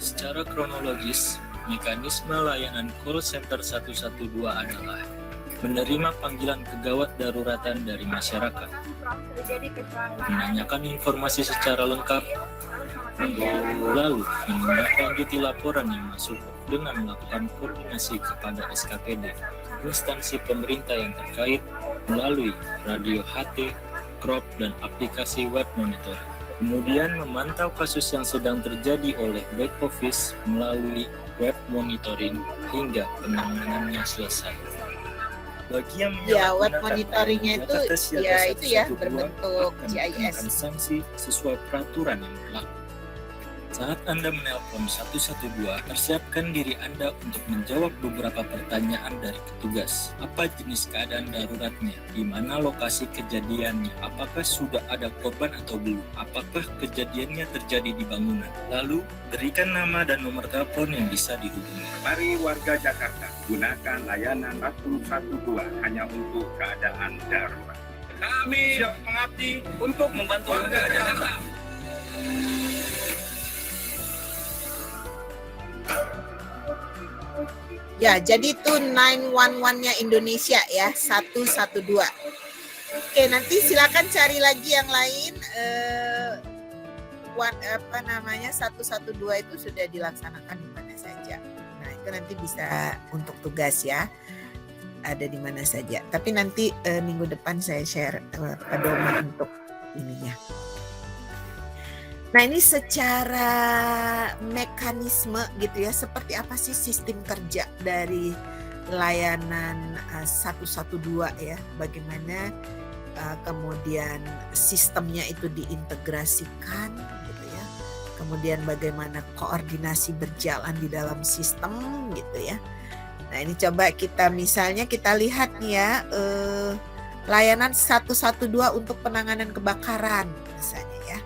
Secara kronologis, mekanisme layanan call center 112 adalah menerima panggilan kegawat daruratan dari masyarakat, menanyakan informasi secara lengkap, lalu menindaklanjuti laporan yang masuk dengan melakukan koordinasi kepada SKPD, instansi pemerintah yang terkait melalui radio HT, CROP, dan aplikasi web monitor. Kemudian memantau kasus yang sedang terjadi oleh back office melalui web monitoring hingga penanganannya selesai. Bagi yang Ya, web menyalahgunakan monitoringnya layanan itu Jakarta Siaga ya itu ya 112 berbentuk akan GIS. dikenakan sanksi sesuai peraturan yang berlaku. Saat Anda menelpon 112, persiapkan diri Anda untuk menjawab beberapa pertanyaan dari petugas. Apa jenis keadaan daruratnya? Di mana lokasi kejadiannya? Apakah sudah ada korban atau belum? Apakah kejadiannya terjadi di bangunan? Lalu, berikan nama dan nomor telepon yang bisa dihubungi. Mari warga Jakarta gunakan layanan 112 hanya untuk keadaan darurat. Kami siap mengabdi untuk membantu warga Jakarta. Ya, jadi itu 911-nya Indonesia ya, 112. Oke, nanti silakan cari lagi yang lain. 112 itu sudah dilaksanakan di mana saja. Nah, itu nanti bisa untuk tugas ya. Ada di mana saja. Tapi nanti minggu depan saya share pedoman untuk ininya. Nah, ini secara mekanisme gitu ya, seperti apa sih sistem kerja dari layanan 112 ya, bagaimana kemudian sistemnya itu diintegrasikan gitu ya, kemudian bagaimana koordinasi berjalan di dalam sistem gitu ya. Nah, ini coba kita misalnya kita lihat nih ya, layanan 112 untuk penanganan kebakaran misalnya ya.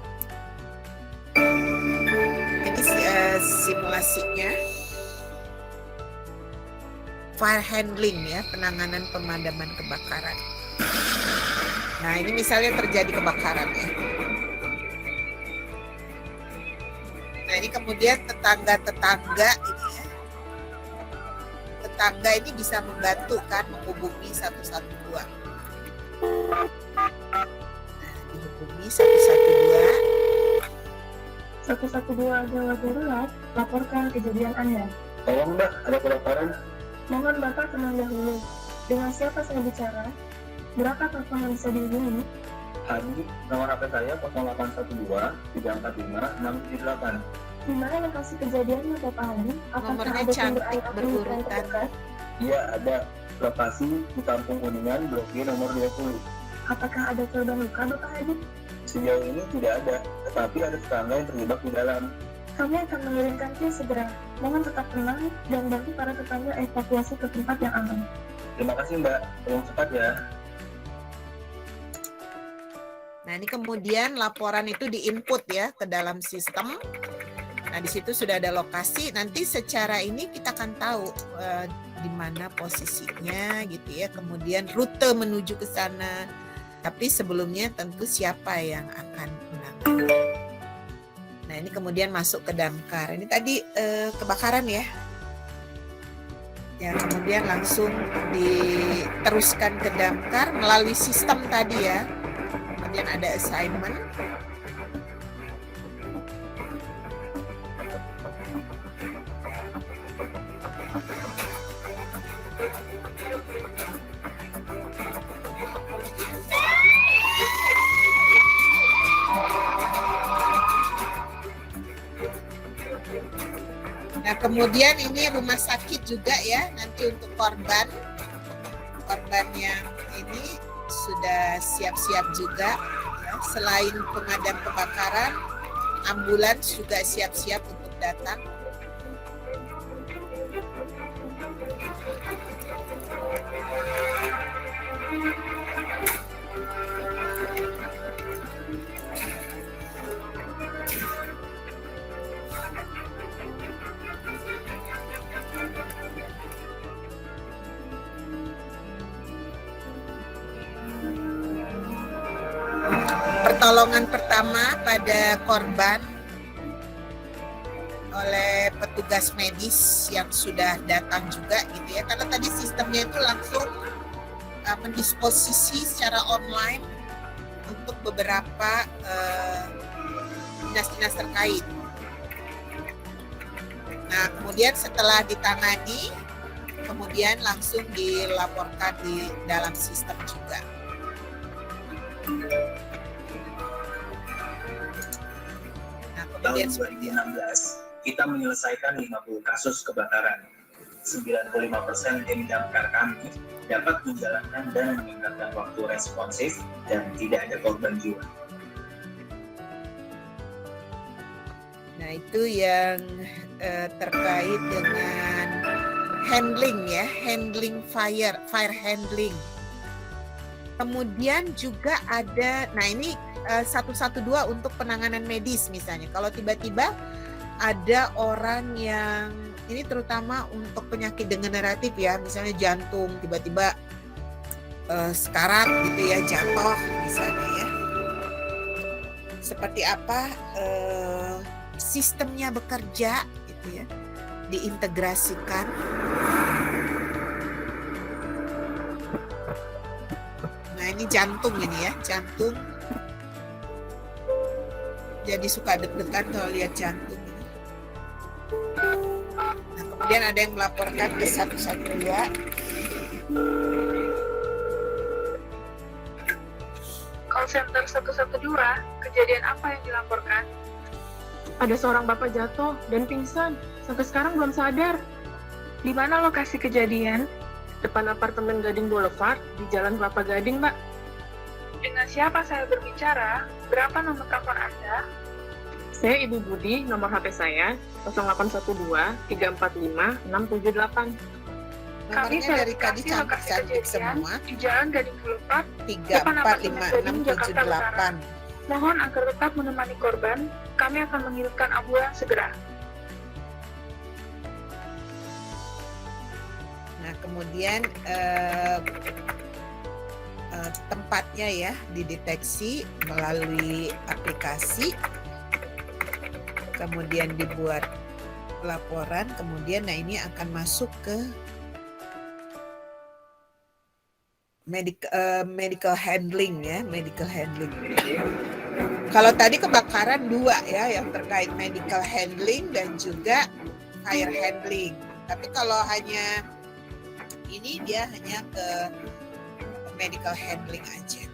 Ini simulasinya fire handling ya, penanganan pemadaman kebakaran. Nah, ini misalnya terjadi kebakaran ya. Nah, ini kemudian tetangga-tetangga ini ya. Tetangga ini bisa membantu kan menghubungi 112. Nah, dihubungi 112. 112 Jawa Darurat, laporkan kejadian Anda. Tolong Mbak, ada kebakaran. Mohon Bapak tenang dahulu. Dengan siapa saya bicara? Berapa telepon yang bisa dihubungi? Hari, nomor HP saya 0812 345 678. Di mana lokasi kejadiannya Bapak Hadi? Apakah Nomornya ada sumber cantik air api di berurutan. terdekat? Iya, ada lokasi di Kampung Kuningan, Blok G nomor 20. Apakah ada korban luka Bapak Hadi? Sejauh ini tidak ada, tetapi ada tetangga yang terjebak di dalam. Kami akan mengirimkan tim segera. Mohon tetap tenang dan bantu para tetangga evakuasi ke tempat yang aman. Terima kasih Mbak, tolong cepat ya. Nah, ini kemudian laporan itu di-input ya ke dalam sistem. Nah, di situ sudah ada lokasi. Nanti secara ini kita akan tahu di mana posisinya gitu ya. Kemudian rute menuju ke sana. Tapi sebelumnya tentu siapa yang akan menangani. Nah, ini kemudian masuk ke damkar. Ini tadi kebakaran ya. Ya, kemudian langsung diteruskan ke damkar melalui sistem tadi ya. Kemudian ada assignment. Nah, kemudian ini rumah sakit juga ya, nanti untuk korban yang ini sudah siap-siap juga ya. Selain pemadam kebakaran, ambulans juga siap-siap untuk datang. Pertolongan pertama pada korban. oleh petugas medis yang sudah datang juga gitu ya, karena tadi sistemnya itu langsung mendisposisi secara online untuk beberapa dinas-dinas terkait. Nah, kemudian setelah ditangani, kemudian langsung dilaporkan di dalam sistem juga. Nah, kemudian Tahun 2016, kita menyelesaikan 50 kasus kebakaran. 95% tim damkar kami dapat menjalankan dan meningkatkan waktu responsif dan tidak ada korban jiwa. Nah, itu yang terkait dengan handling ya, handling fire handling. Kemudian juga ada, nah ini 112 untuk penanganan medis misalnya. Kalau tiba-tiba ada orang yang, ini terutama untuk penyakit degeneratif ya, misalnya jantung tiba-tiba sekarat gitu ya, jatuh misalnya ya. Seperti apa sistemnya bekerja gitu ya, diintegrasikan. Nah, ini jantung ini ya, jantung. Jadi suka deg-degan kalau lihat jantung. Nah, kemudian ada yang melaporkan ke 112. Call center 112, kejadian apa yang dilaporkan? Ada seorang bapak jatuh dan pingsan. Sampai sekarang belum sadar. Di mana lokasi kejadian? Depan apartemen Gading Boulevard di Jalan Kelapa Gading, Mbak. Dengan siapa saya berbicara? Berapa nomor telepon Anda? Saya Ibu Budi, nomor HP saya 0812 345 678. Nomornya dari tadi cantik-cantik semua. Di Jalan Gading Boulevard, depan apartemen Gading, Jakarta Utara. 3456678. Mohon agar tetap menemani korban. Kami akan mengirimkan ambulans segera. Nah, kemudian tempatnya ya dideteksi melalui aplikasi, kemudian dibuat laporan, kemudian nah ini akan masuk ke medical handling ya, medical handling. Kalau tadi kebakaran 2 ya, yang terkait medical handling dan juga fire handling. Tapi kalau hanya ini dia hanya ke medical handling aja.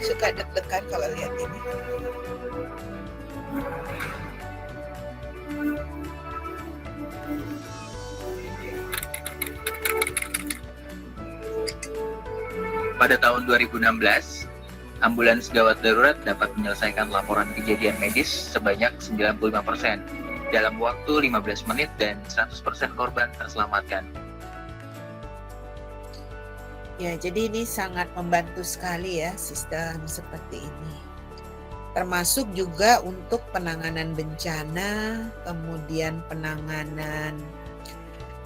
Suka deg-degan kalau lihat ini. Pada tahun 2016, ambulans gawat darurat dapat menyelesaikan laporan kejadian medis sebanyak 95% dalam waktu 15 menit dan 100% korban terselamatkan. Ya, jadi ini sangat membantu sekali ya sistem seperti ini. Termasuk juga untuk penanganan bencana, kemudian penanganan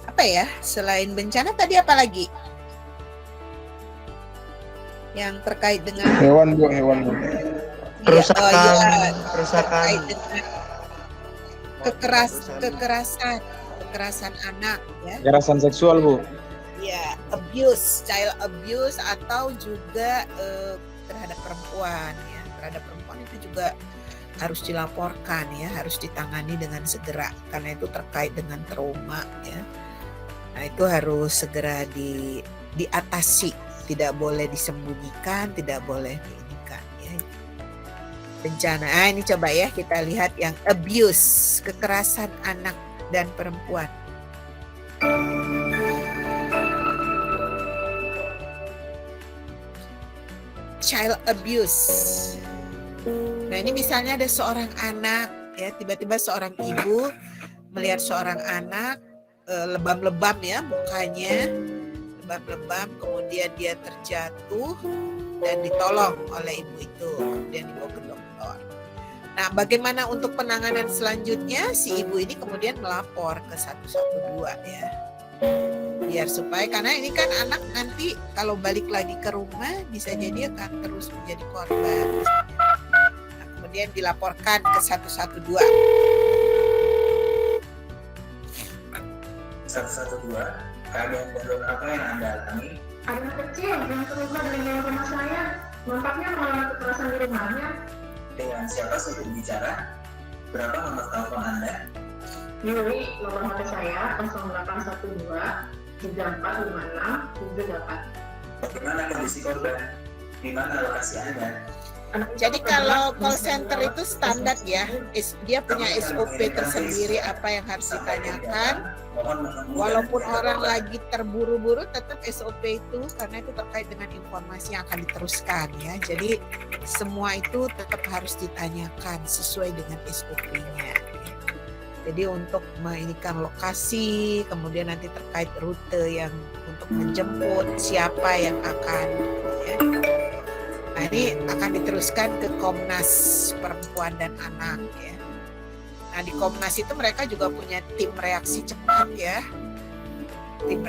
apa ya? Selain bencana tadi apa lagi? Yang terkait dengan Hewan Bu. kerusakan Kerusakan. dengan kekerasan anak ya. Kekerasan seksual Bu. Ya, abuse, child abuse atau juga terhadap perempuan ya. Terhadap perempuan itu juga harus dilaporkan ya, harus ditangani dengan segera karena itu terkait dengan trauma ya. Nah, itu harus segera diatasi, tidak boleh disembunyikan, tidak boleh diinikan ya. Bencana. Nah, ini coba ya kita lihat yang abuse, kekerasan anak dan perempuan. Child abuse. Nah, ini misalnya ada seorang anak ya, tiba-tiba seorang ibu melihat seorang anak lebam-lebam ya mukanya, lebam-lebam, kemudian dia terjatuh dan ditolong oleh ibu itu, kemudian dibawa ke dokter. Nah, bagaimana untuk penanganan selanjutnya? Si ibu ini kemudian melapor ke 112 ya. Biar supaya, karena ini kan anak nanti kalau balik lagi ke rumah bisa jadi akan terus menjadi korban. Nah, kemudian dilaporkan ke 112. 112, keadaan darurat apa yang Anda alami? Ada anak kecil yang terlibat dengan rumah saya. Nampaknya mengalami kekerasan di rumahnya. Dengan siapa sudah bicara? Berapa nomor telepon Anda? Yuli, nomor HP saya 0812 3456 78. Bagaimana kondisi korban? Di mana lokasi Anda? Jadi kalau call center itu standar ya, dia punya SOP tersendiri apa yang harus ditanyakan. Walaupun orang lagi terburu-buru, tetap SOP itu karena itu terkait dengan informasi yang akan diteruskan ya. Jadi semua itu tetap harus ditanyakan sesuai dengan SOP-nya. Jadi untuk menginikan lokasi, kemudian nanti terkait rute yang untuk menjemput, siapa yang akan ya. Nah ini akan diteruskan ke Komnas Perempuan dan Anak ya. Nah di Komnas itu mereka juga punya tim reaksi cepat ya. Tim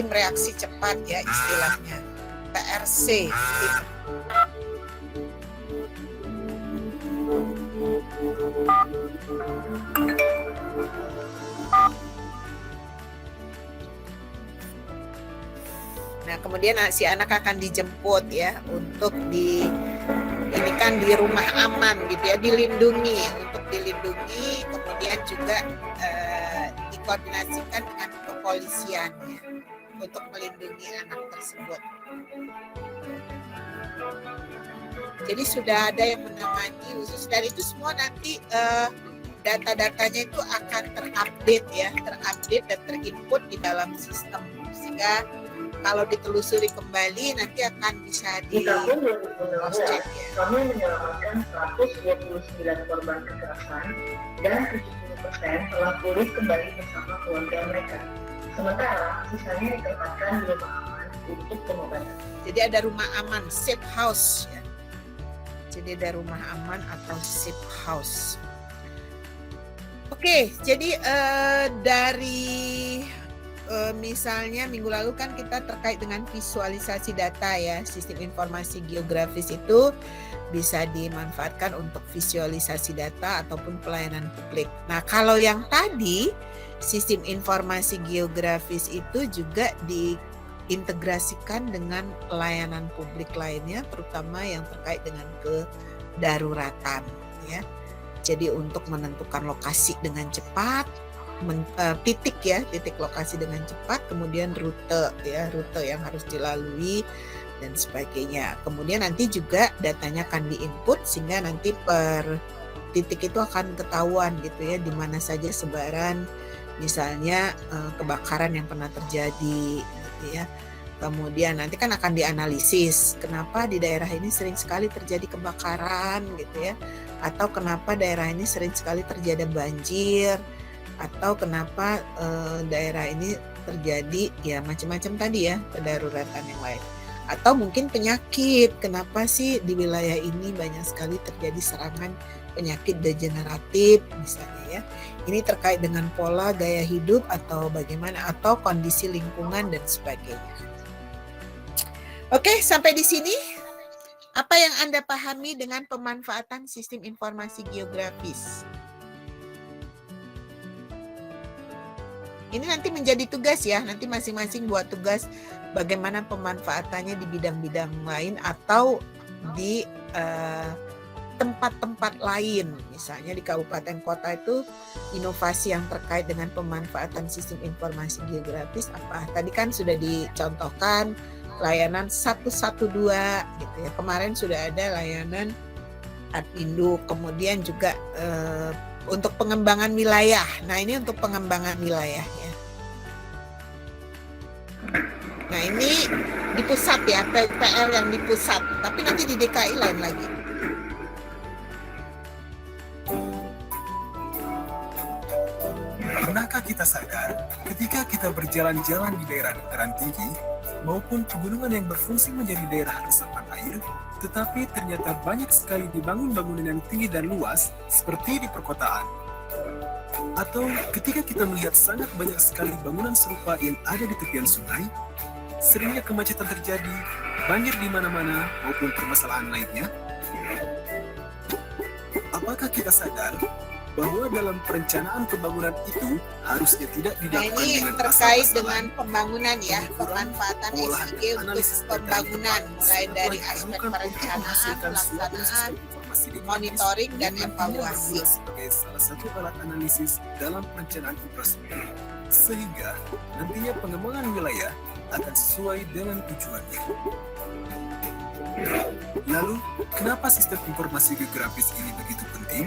reaksi cepat ya istilahnya. PRC. Nah, kemudian si anak akan dijemput ya untuk di ini kan di rumah aman gitu ya, dilindungi, kemudian juga dikoordinasikan dengan kepolisian ya, untuk melindungi anak tersebut. Jadi sudah ada yang menangani khusus, dan itu semua nanti data-datanya itu akan terupdate dan terinput di dalam sistem, sehingga kalau ditelusuri kembali nanti akan bisa di cross check ya. Kami menyelamatkan 129 korban kekerasan dan 70% telah pulih kembali bersama keluarga mereka. Sementara sisanya ditempatkan di rumah aman untuk pengobatan. Jadi ada rumah aman, safe house ya. Jadi ada rumah aman atau safe house. Oke, jadi dari misalnya minggu lalu kan kita terkait dengan visualisasi data ya, sistem informasi geografis itu bisa dimanfaatkan untuk visualisasi data ataupun pelayanan publik. Nah kalau yang tadi sistem informasi geografis itu juga diintegrasikan dengan pelayanan publik lainnya, terutama yang terkait dengan kedaruratan ya. Jadi untuk menentukan lokasi dengan cepat, titik lokasi dengan cepat, kemudian rute yang harus dilalui dan sebagainya. Kemudian nanti juga datanya akan diinput sehingga nanti per titik itu akan ketahuan gitu ya, di mana saja sebaran misalnya kebakaran yang pernah terjadi gitu ya. Kemudian nanti kan akan dianalisis kenapa di daerah ini sering sekali terjadi kebakaran gitu ya, atau kenapa daerah ini sering sekali terjadi banjir, atau kenapa daerah ini terjadi ya macam-macam tadi ya, kedaruratan yang lain. Atau mungkin penyakit, kenapa sih di wilayah ini banyak sekali terjadi serangan penyakit degeneratif misalnya ya. Ini terkait dengan pola gaya hidup atau bagaimana, atau kondisi lingkungan dan sebagainya. Oke, sampai di sini. Apa yang Anda pahami dengan pemanfaatan sistem informasi geografis? Ini nanti menjadi tugas ya, nanti masing-masing buat tugas bagaimana pemanfaatannya di bidang-bidang lain atau di tempat-tempat lain. Misalnya di kabupaten kota itu inovasi yang terkait dengan pemanfaatan sistem informasi geografis apa? Tadi kan sudah dicontohkan layanan 112 gitu ya. Kemarin sudah ada layanan Adpinduk, kemudian juga untuk pengembangan wilayah. Nah ini untuk pengembangan wilayah ya. Nah ini di pusat ya, PR yang di pusat. Tapi nanti di DKI lain lagi. Pernahkah kita sadar ketika kita berjalan-jalan di daerah dataran tinggi maupun pegunungan yang berfungsi menjadi daerah resapan air, tetapi ternyata banyak sekali dibangun bangunan yang tinggi dan luas seperti di perkotaan. Atau ketika kita melihat sangat banyak sekali bangunan serupa yang ada di tepian sungai, seringnya kemacetan terjadi, banjir di mana-mana, maupun permasalahan lainnya. Apakah kita sadar bahwa dalam perencanaan pembangunan itu harusnya tidak Nah, dilakukan ini dengan terkait asal-asalan, dengan pembangunan ya, pemanfaatan pengolahan, SIG untuk analisis data yang pembangunan, tepat, mulai dari setelah aspek ditemukan untuk perencanaan, menghasilkan suatu pelaksanaan, sistem informasi dinamis monitoring, dan yang nantinya evaluasi. berguna sebagai salah satu alat analisis dalam perencanaan infrastruktur, sehingga nantinya pengembangan wilayah akan sesuai dengan tujuannya. Lalu, kenapa sistem informasi geografis ini begitu penting?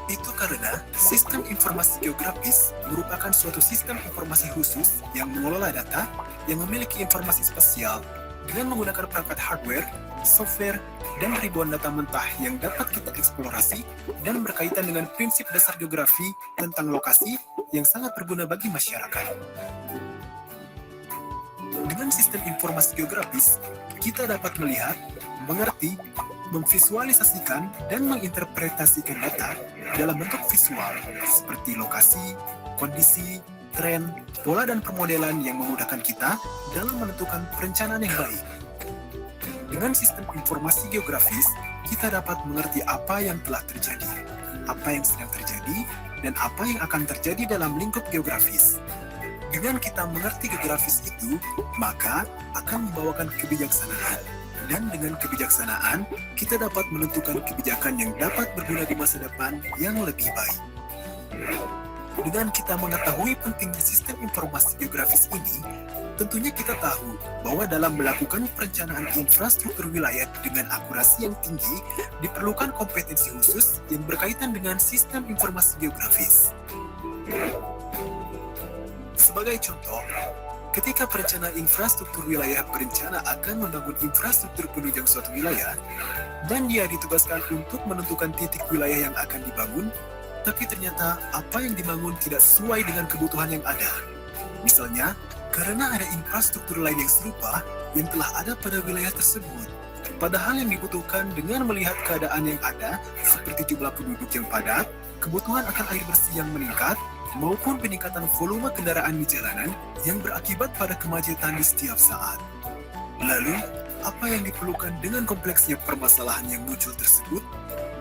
Itu karena sistem informasi geografis merupakan suatu sistem informasi khusus yang mengelola data yang memiliki informasi spasial dengan menggunakan perangkat hardware, software, dan ribuan data mentah yang dapat kita eksplorasi dan berkaitan dengan prinsip dasar geografi tentang lokasi yang sangat berguna bagi masyarakat. Dengan sistem informasi geografis, kita dapat melihat, mengerti, memvisualisasikan, dan menginterpretasikan data dalam bentuk visual seperti lokasi, kondisi, tren, pola, dan permodelan yang memudahkan kita dalam menentukan perencanaan yang baik. Dengan sistem informasi geografis, kita dapat mengerti apa yang telah terjadi, apa yang sedang terjadi, dan apa yang akan terjadi dalam lingkup geografis. Dengan kita mengerti geografis itu, maka akan membawakan kebijaksanaan. Dan dengan kebijaksanaan, kita dapat menentukan kebijakan yang dapat berguna di masa depan yang lebih baik. Dengan kita mengetahui pentingnya sistem informasi geografis ini, tentunya kita tahu bahwa dalam melakukan perencanaan infrastruktur wilayah dengan akurasi yang tinggi, diperlukan kompetensi khusus yang berkaitan dengan sistem informasi geografis. Sebagai contoh, ketika perencana infrastruktur wilayah berencana akan membangun infrastruktur penunjang suatu wilayah, dan dia ditugaskan untuk menentukan titik wilayah yang akan dibangun, tapi ternyata apa yang dibangun tidak sesuai dengan kebutuhan yang ada. Misalnya, karena ada infrastruktur lain yang serupa yang telah ada pada wilayah tersebut. Padahal yang dibutuhkan dengan melihat keadaan yang ada, seperti jumlah penduduk yang padat, kebutuhan akan air bersih yang meningkat, maupun peningkatan volume kendaraan di jalanan yang berakibat pada kemacetan di setiap saat. Lalu, apa yang diperlukan dengan kompleksnya permasalahan yang muncul tersebut?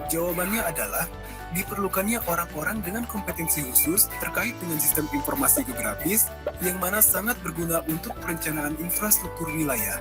Jawabannya adalah diperlukannya orang-orang dengan kompetensi khusus terkait dengan sistem informasi geografis yang mana sangat berguna untuk perencanaan infrastruktur wilayah.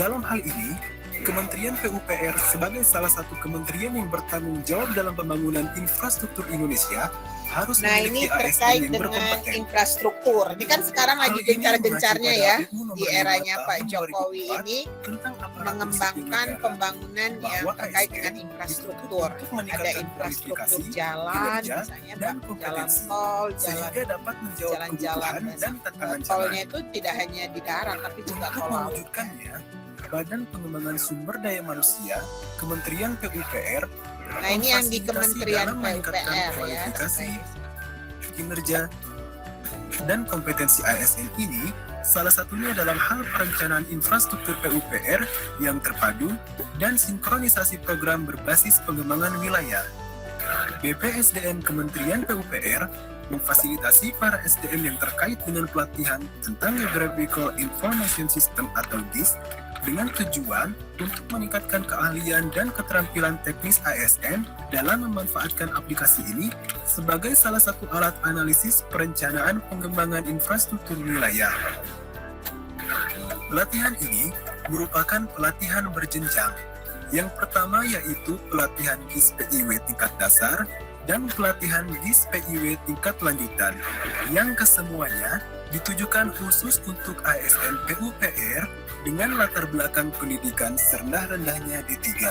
Dalam hal ini, Kementerian PUPR sebagai salah satu kementerian yang bertanggung jawab dalam pembangunan infrastruktur Indonesia harus Nah, ini memiliki ASN terkait yang dengan berkompeten. infrastruktur. Ini kan sekarang lagi Hal ini gencar-gencarnya mengacu ya pada Permen di Nomor 5 eranya Pak Tahun Jokowi 2004 ini tentang aparatur mengembangkan sipil negara, pembangunan yang bahwa terkait ASN dengan infrastruktur. untuk Ada meningkatkan infrastruktur kualifikasi, jalan, kinerja, misalnya dan jalan kompetensi, tol, jalan sehingga dapat menjawab jalan-jalan kebutuhan dan tantangan jalan. tolnya itu tidak hanya di darat tapi juga Untuk tol laut. mewujudkannya, Badan Pengembangan Sumber Daya Manusia, Kementerian PUPR, Nah, ini yang di memfasilitasi Kementerian dalam meningkatkan PUPR ya. kualifikasi, kinerja, dan kompetensi ASN ini salah satunya dalam hal perencanaan infrastruktur PUPR yang terpadu dan sinkronisasi program berbasis pengembangan wilayah. BPSDM Kementerian PUPR memfasilitasi para SDM yang terkait dengan pelatihan tentang Geographical Information System atau GIS dengan tujuan untuk meningkatkan keahlian dan keterampilan teknis ASN dalam memanfaatkan aplikasi ini sebagai salah satu alat analisis perencanaan pengembangan infrastruktur wilayah. Pelatihan ini merupakan pelatihan berjenjang. Yang pertama yaitu pelatihan GIS PIW tingkat dasar dan pelatihan GIS PIW tingkat lanjutan, yang kesemuanya ditujukan khusus untuk ASN PUPR dengan latar belakang pendidikan serendah-rendahnya D3.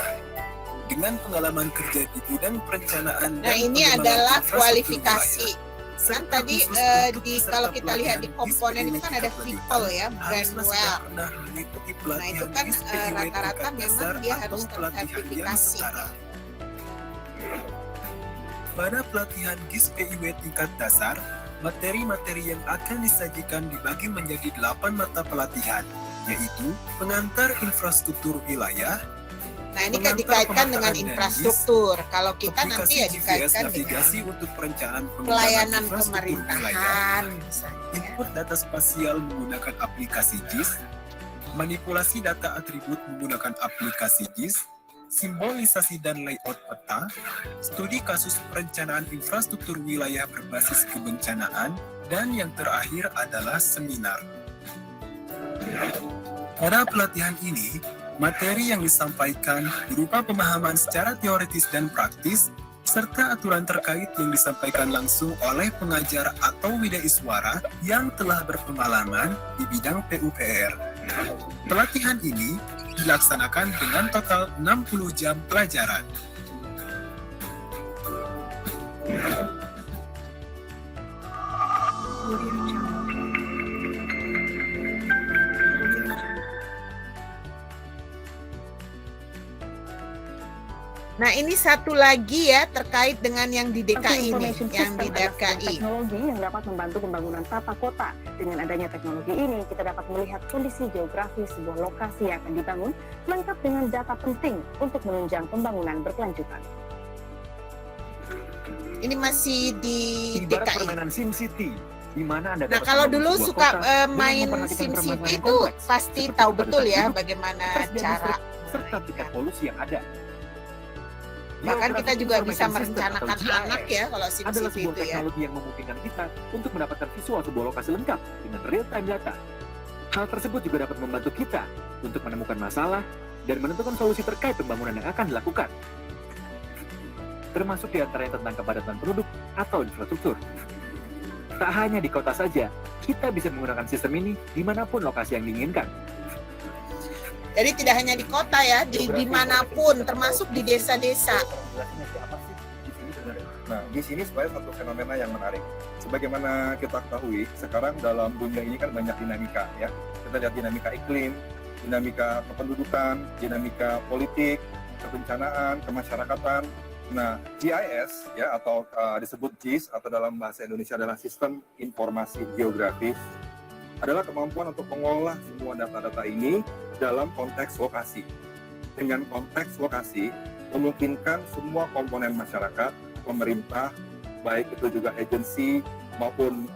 Dengan pengalaman kerja di bidang perencanaan Nah, dan ini pengembangan adalah infrastruktur kualifikasi. wilayah, Kan serta tadi khusus untuk di peserta kalau kita lihat di pelatihan komponen GIS itu kan ada PIW people ya, haruslah sudah brandware. pernah mengikuti Nah, pelatihan itu kan GIS PIW rata-rata tingkat memang dasar dia atau harus pelatihan yang tersertifikasi. setara. Pada pelatihan GIS PIW tingkat dasar, materi-materi yang akan disajikan dibagi menjadi 8 mata pelatihan, yaitu pengantar infrastruktur wilayah, Nah, ini kan dikaitkan dengan pemataan dan infrastruktur. Kalau kita aplikasi nanti ya GPS dikaitkan dengan navigasi untuk perencanaan pengembangan pelayanan infrastruktur wilayah, pemerintahan misalnya. input data spasial menggunakan aplikasi JIS, manipulasi data atribut menggunakan aplikasi JIS, simbolisasi dan layout peta, studi kasus perencanaan infrastruktur wilayah berbasis kebencanaan, dan yang terakhir adalah seminar. Pada pelatihan ini, materi yang disampaikan berupa pemahaman secara teoritis dan praktis, serta aturan terkait yang disampaikan langsung oleh pengajar atau widaiswara yang telah berpengalaman di bidang PUPR. Pelatihan ini dilaksanakan dengan total 60 jam pelajaran. Nah, ini satu lagi ya terkait dengan yang di DKI ini, Information yang di System adalah DKI. teknologi yang dapat membantu pembangunan tata kota. Dengan adanya teknologi ini, kita dapat melihat kondisi geografi sebuah lokasi yang akan dibangun, lengkap dengan data penting untuk menunjang pembangunan berkelanjutan. Ini masih di Ibarat DKI. permainan SimCity, di mana Anda Nah, dapat kalau membangun dulu sebuah suka kota dengan main memperhatikan SimCity permasalahan itu kompleks, pasti seperti tahu kepadatan betul ya penduduk, bagaimana ketersediaan cara listrik, serta tingkat polusi yang ada. bahkan kita Geographic juga bisa Information System merencanakan atau GIS anak ya kalau adalah SimCity sebuah itu ya. teknologi yang memungkinkan kita untuk mendapatkan visual sebuah lokasi lengkap dengan real-time data. Hal tersebut juga dapat membantu kita untuk menemukan masalah dan menentukan solusi terkait pembangunan yang akan dilakukan, termasuk diantaranya tentang kepadatan penduduk atau infrastruktur. Tak hanya di kota saja, kita bisa menggunakan sistem ini dimanapun lokasi yang diinginkan. Jadi tidak hanya di kota ya, dimanapun, termasuk di desa-desa. Nah, di sini sebenarnya satu fenomena yang menarik. Sebagaimana kita ketahui, sekarang dalam dunia ini kan banyak dinamika ya. Kita lihat dinamika iklim, dinamika kependudukan, dinamika politik, kebencanaan, kemasyarakatan. Nah, GIS ya atau disebut JIS atau dalam bahasa Indonesia adalah Sistem Informasi Geografis, adalah kemampuan untuk mengolah semua data-data ini dalam konteks lokasi. Dengan konteks lokasi, memungkinkan semua komponen masyarakat, pemerintah, baik itu juga agensi maupun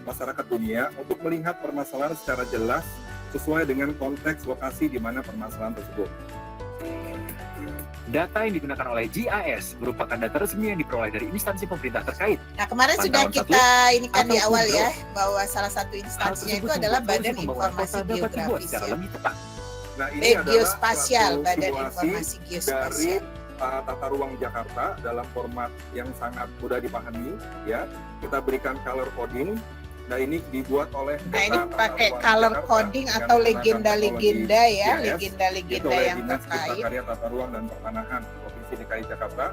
masyarakat dunia untuk melihat permasalahan secara jelas sesuai dengan konteks lokasi di mana permasalahan tersebut. Data yang digunakan oleh GIS merupakan data resmi yang diperoleh dari instansi pemerintah terkait. Nah, kemarin sudah Pantauan kita ini kan di ataupun awal ya, drone. bahwa salah satu Hal instansinya tersebut itu adalah membuat Badan solusi pembangunan Informasi kota dapat dibuat Geografis secara ya. lebih tepat. Nah, ini adalah Geospasial, suatu Badan simulasi Informasi dari Geospasial. tata ruang Jakarta dalam format yang sangat mudah dipahami ya. Kita berikan color coding. Nah, ini dibuat oleh Nah, ini Tata pakai Ruang color Jakarta coding dengan atau menggunakan legenda-legenda teknologi ya, GIS, legenda-legenda itu oleh yang Dinas Cipta terkait. Karya Tata Ruang dan Pertanahan Provinsi DKI Jakarta.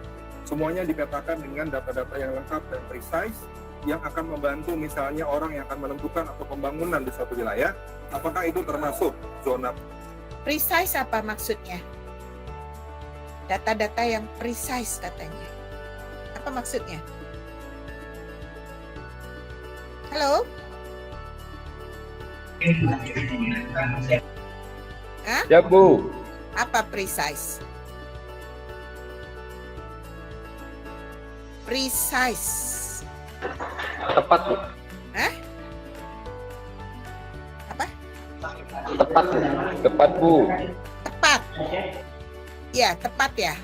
Semuanya dipetakan dengan data-data yang lengkap dan precise yang akan membantu misalnya orang yang akan menentukan atau pembangunan di suatu wilayah, apakah itu termasuk zona. Precise apa maksudnya? Data-data yang precise katanya. Apa maksudnya? Halo? Hah? Ya, Bu. Apa precise? Precise. Tepat, Bu. Hah? Apa? Tepat, Bu. Tepat, Bu. Tepat. Ya, tepat ya.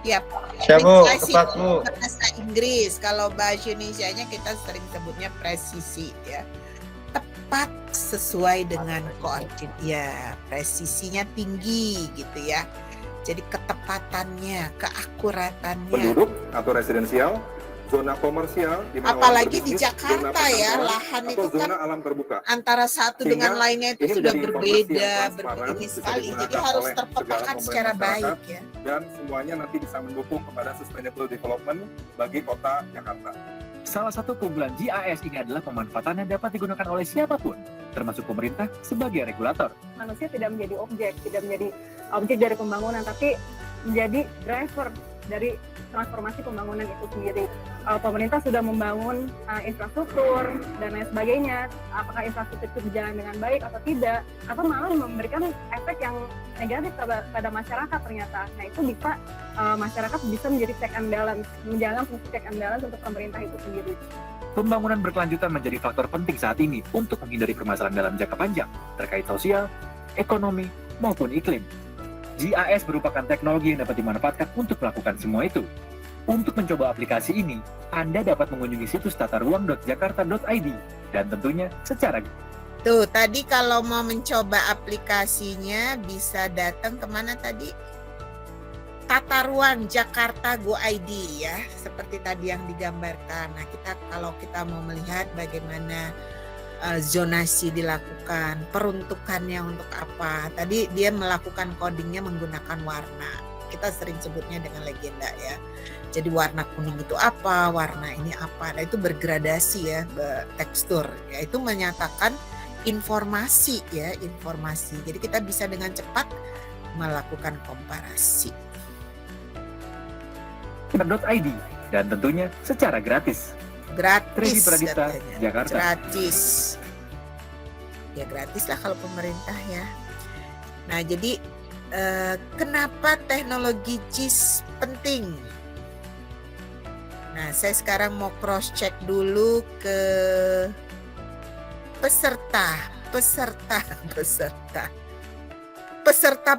Ya, Ya, Bu. precise Tepat, itu Bu. bahasa Inggris. Kalau bahasa Indonesianya kita sering sebutnya presisi ya. Tepat sesuai dengan koordinat. Ya, presisinya tinggi gitu ya. Jadi ketepatannya, keakuratannya. Penduduk atau residensial, zona komersial, di mana Apalagi orang di berbisnis, Jakarta zona ya, perkantoran, lahan atau itu kan zona alam terbuka. antara satu Sehingga dengan lainnya itu ini sudah menjadi informasi berbeda, yang transparan, ini bisa sekali. Jadi digunakan harus oleh terpetakan segala komponen secara masyarakat, baik ya. dan semuanya nanti bisa mendukung kepada sustainable development bagi kota Jakarta. Salah satu keunggulan GIS ini adalah pemanfaatannya dapat digunakan oleh siapapun, termasuk pemerintah sebagai regulator. Manusia tidak menjadi objek dari pembangunan, tapi menjadi driver dari transformasi pembangunan itu sendiri. Pemerintah sudah membangun infrastruktur dan lain sebagainya, apakah infrastruktur itu berjalan dengan baik atau tidak, atau malah memberikan efek yang negatif pada masyarakat ternyata. Nah itu bisa masyarakat bisa menjadi check and balance, menjalankan fungsi check and balance untuk pemerintah itu sendiri. Pembangunan berkelanjutan menjadi faktor penting saat ini untuk menghindari permasalahan dalam jangka panjang terkait sosial, ekonomi, maupun iklim. GIS merupakan teknologi yang dapat dimanfaatkan untuk melakukan semua itu. Untuk mencoba aplikasi ini, Anda dapat mengunjungi situs tataruang.jakarta.id dan tentunya secara Tuh, tadi kalau mau mencoba aplikasinya bisa datang kemana tadi? Tata Ruang Jakarta Go ID ya, seperti tadi yang digambarkan. Nah, kalau kita mau melihat bagaimana zonasi dilakukan, peruntukannya untuk apa. Tadi dia melakukan codingnya menggunakan warna. Kita sering sebutnya dengan legenda ya. Jadi warna kuning itu apa, warna ini apa. Nah, itu bergradasi ya, tekstur. Ya, itu menyatakan informasi ya, informasi. Jadi kita bisa dengan cepat melakukan komparasi. .id dan tentunya secara gratis. Tredi Gratis Pradipta, katanya. Jakarta. Gratis. Ya gratis lah kalau pemerintah ya. Nah jadi kenapa teknologi JIS penting? Nah saya sekarang mau cross check dulu ke peserta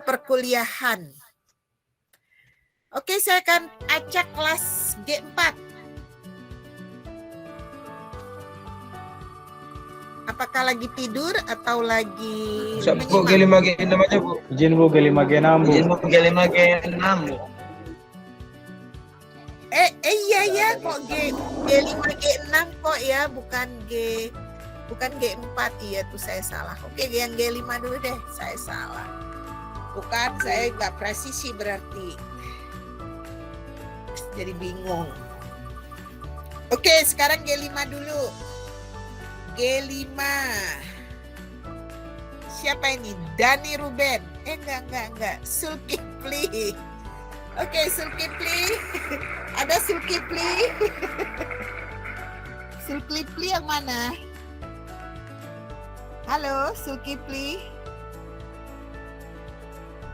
perkuliahan. Oke, saya akan acak kelas G4. Apakah lagi tidur atau lagi Siap Bu, G5 G6 aja Bu. Izin Bu, G5 G6 Bu. Izin Bu, G5 G6 Bu. Iya kok G5 G6 kok ya, bukan G4. Iya tuh saya salah. Oke, yang G5 dulu deh, saya salah. Bukan, saya nggak presisi berarti. Jadi bingung. Oke, sekarang G5 dulu. G5. Siapa ini? Dani Ruben. Enggak. Zulkifli. Oke, Zulkifli. Ada Zulkifli. Zulkifli yang mana? Halo, Zulkifli.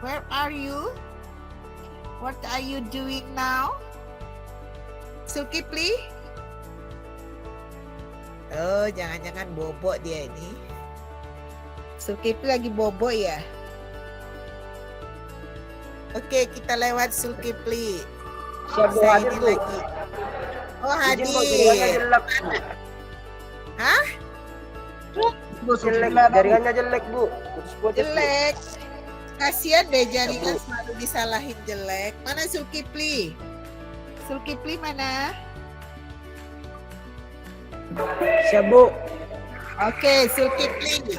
Where are you? What are you doing now? Zulkifli? Oh, jangan-jangan bobo dia ini. Zulkifli lagi bobo ya? Oke, kita lewat Zulkifli. Siap Bu, hadir Bu. Lagi. Oh, hadir. Hah? Jaringannya jelek Bu. Jelek. Kasian deh, jaringan selalu disalahin jelek. Mana Zulkifli? Zulkifli mana? Siap Bu. Oke, Zulkifli.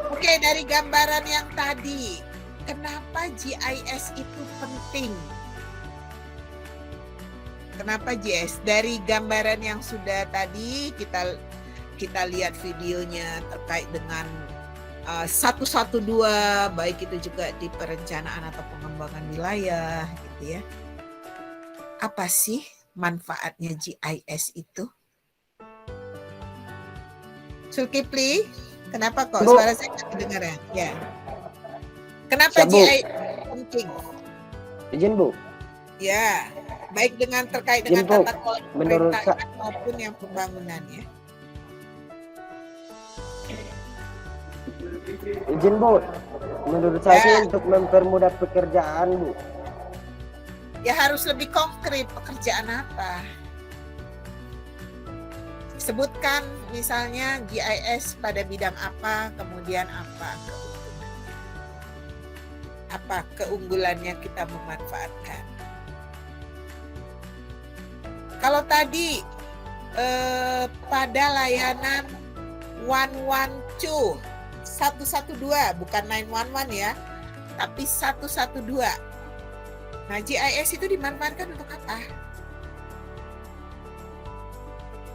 Oke, dari gambaran yang tadi, kenapa GIS itu penting? Kenapa GIS? Dari gambaran yang sudah tadi kita lihat videonya terkait dengan 112, baik itu juga di perencanaan atau pengembangan wilayah gitu ya. Apa sih manfaatnya GIS itu? Zulkifli, kenapa kok Bu. suara saya nggak kedengaran? Ya. Kenapa Siap, Bu. GIS penting? Izin Bu. Ya, baik terkait Izin, dengan Bu. tata kelola Menurut pemerintahan maupun yang pembangunannya. Izin Bu. Menurut saya sih untuk mempermudah pekerjaan Bu. Ya harus lebih konkret, pekerjaan apa? Sebutkan misalnya GIS pada bidang apa, kemudian apa keunggulannya. Apa keunggulannya kita memanfaatkan. Kalau tadi pada layanan 112, 112 bukan 911 ya, tapi 112. Nah, GIS itu dimanfaatkan untuk apa?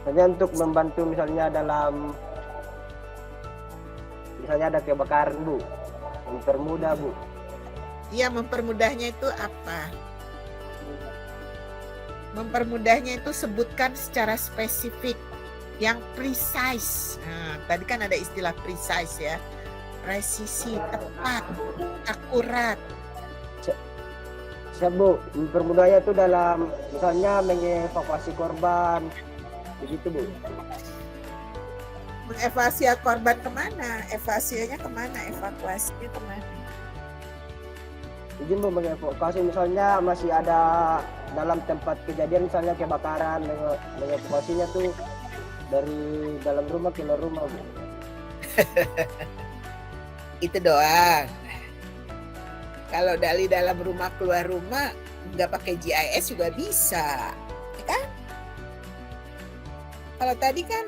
Hanya untuk membantu misalnya ada kebakaran Bu. Mempermudah Bu. Iya, mempermudahnya itu apa? Mempermudahnya itu sebutkan secara spesifik yang precise. Nah, tadi kan ada istilah precise ya. Presisi, tepat, akurat. Siap Bu, mempermudahnya itu dalam misalnya mengevakuasi korban, begitu Bu. Mengevakuasi korban kemana? Evakuasinya kemana? Evakuasinya kemana? Izin Bu, mengevakuasi misalnya masih ada dalam tempat kejadian misalnya kebakaran, mengevakuasinya tuh dari dalam rumah ke luar rumah Bu. Itu doang. Kalau dari dalam rumah keluar rumah nggak pakai GIS juga bisa, ya kan? Kalau tadi kan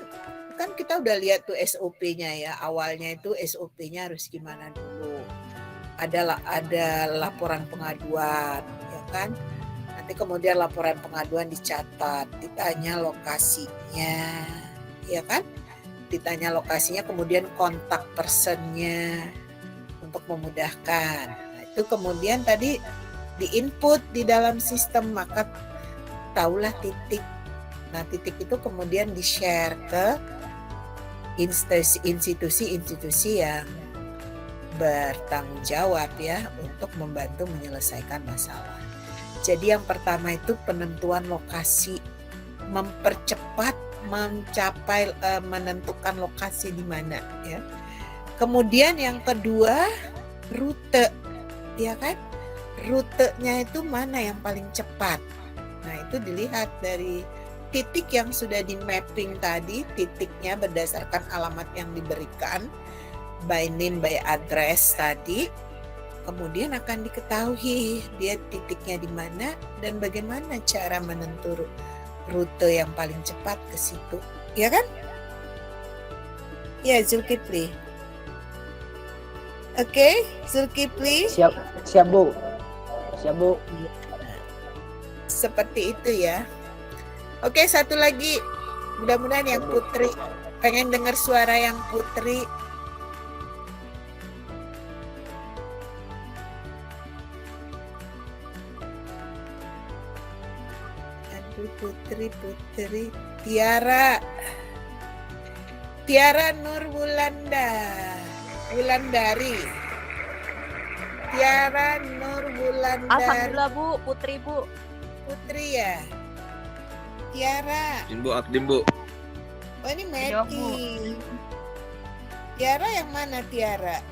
kita udah lihat tuh SOP-nya ya. Awalnya itu SOP-nya harus gimana dulu. Ada laporan pengaduan, ya kan? Nanti kemudian laporan pengaduan dicatat, ditanya lokasinya, ya kan? Ditanya lokasinya, kemudian kontak personnya untuk memudahkan. Nah, itu kemudian tadi di-input di dalam sistem, maka tahulah titik. Nah, titik itu kemudian di-share ke institusi-institusi yang bertanggung jawab ya untuk membantu menyelesaikan masalah. Jadi yang pertama itu penentuan lokasi, mempercepat menentukan lokasi di mana ya. Kemudian yang kedua rute, ya kan? Rutenya itu mana yang paling cepat. Nah, itu dilihat dari titik yang sudah di mapping tadi, titiknya berdasarkan alamat yang diberikan, by name, by address tadi. Kemudian akan diketahui dia titiknya di mana dan bagaimana cara menentu rute yang paling cepat ke situ, ya kan? Ya, Zulkifli. Oke, Zulkifli. Siap Bu. Siap Bu. Seperti itu ya. Oke, satu lagi. Mudah-mudahan yang Putri. Pengen dengar suara yang Putri. Putri Tiara Nur Wulandari Tiara Nur Wulandari. Alhamdulillah Bu, Putri ya. Tiara Akdim Bu. Oh, ini Meki. Tiara yang mana Tiara?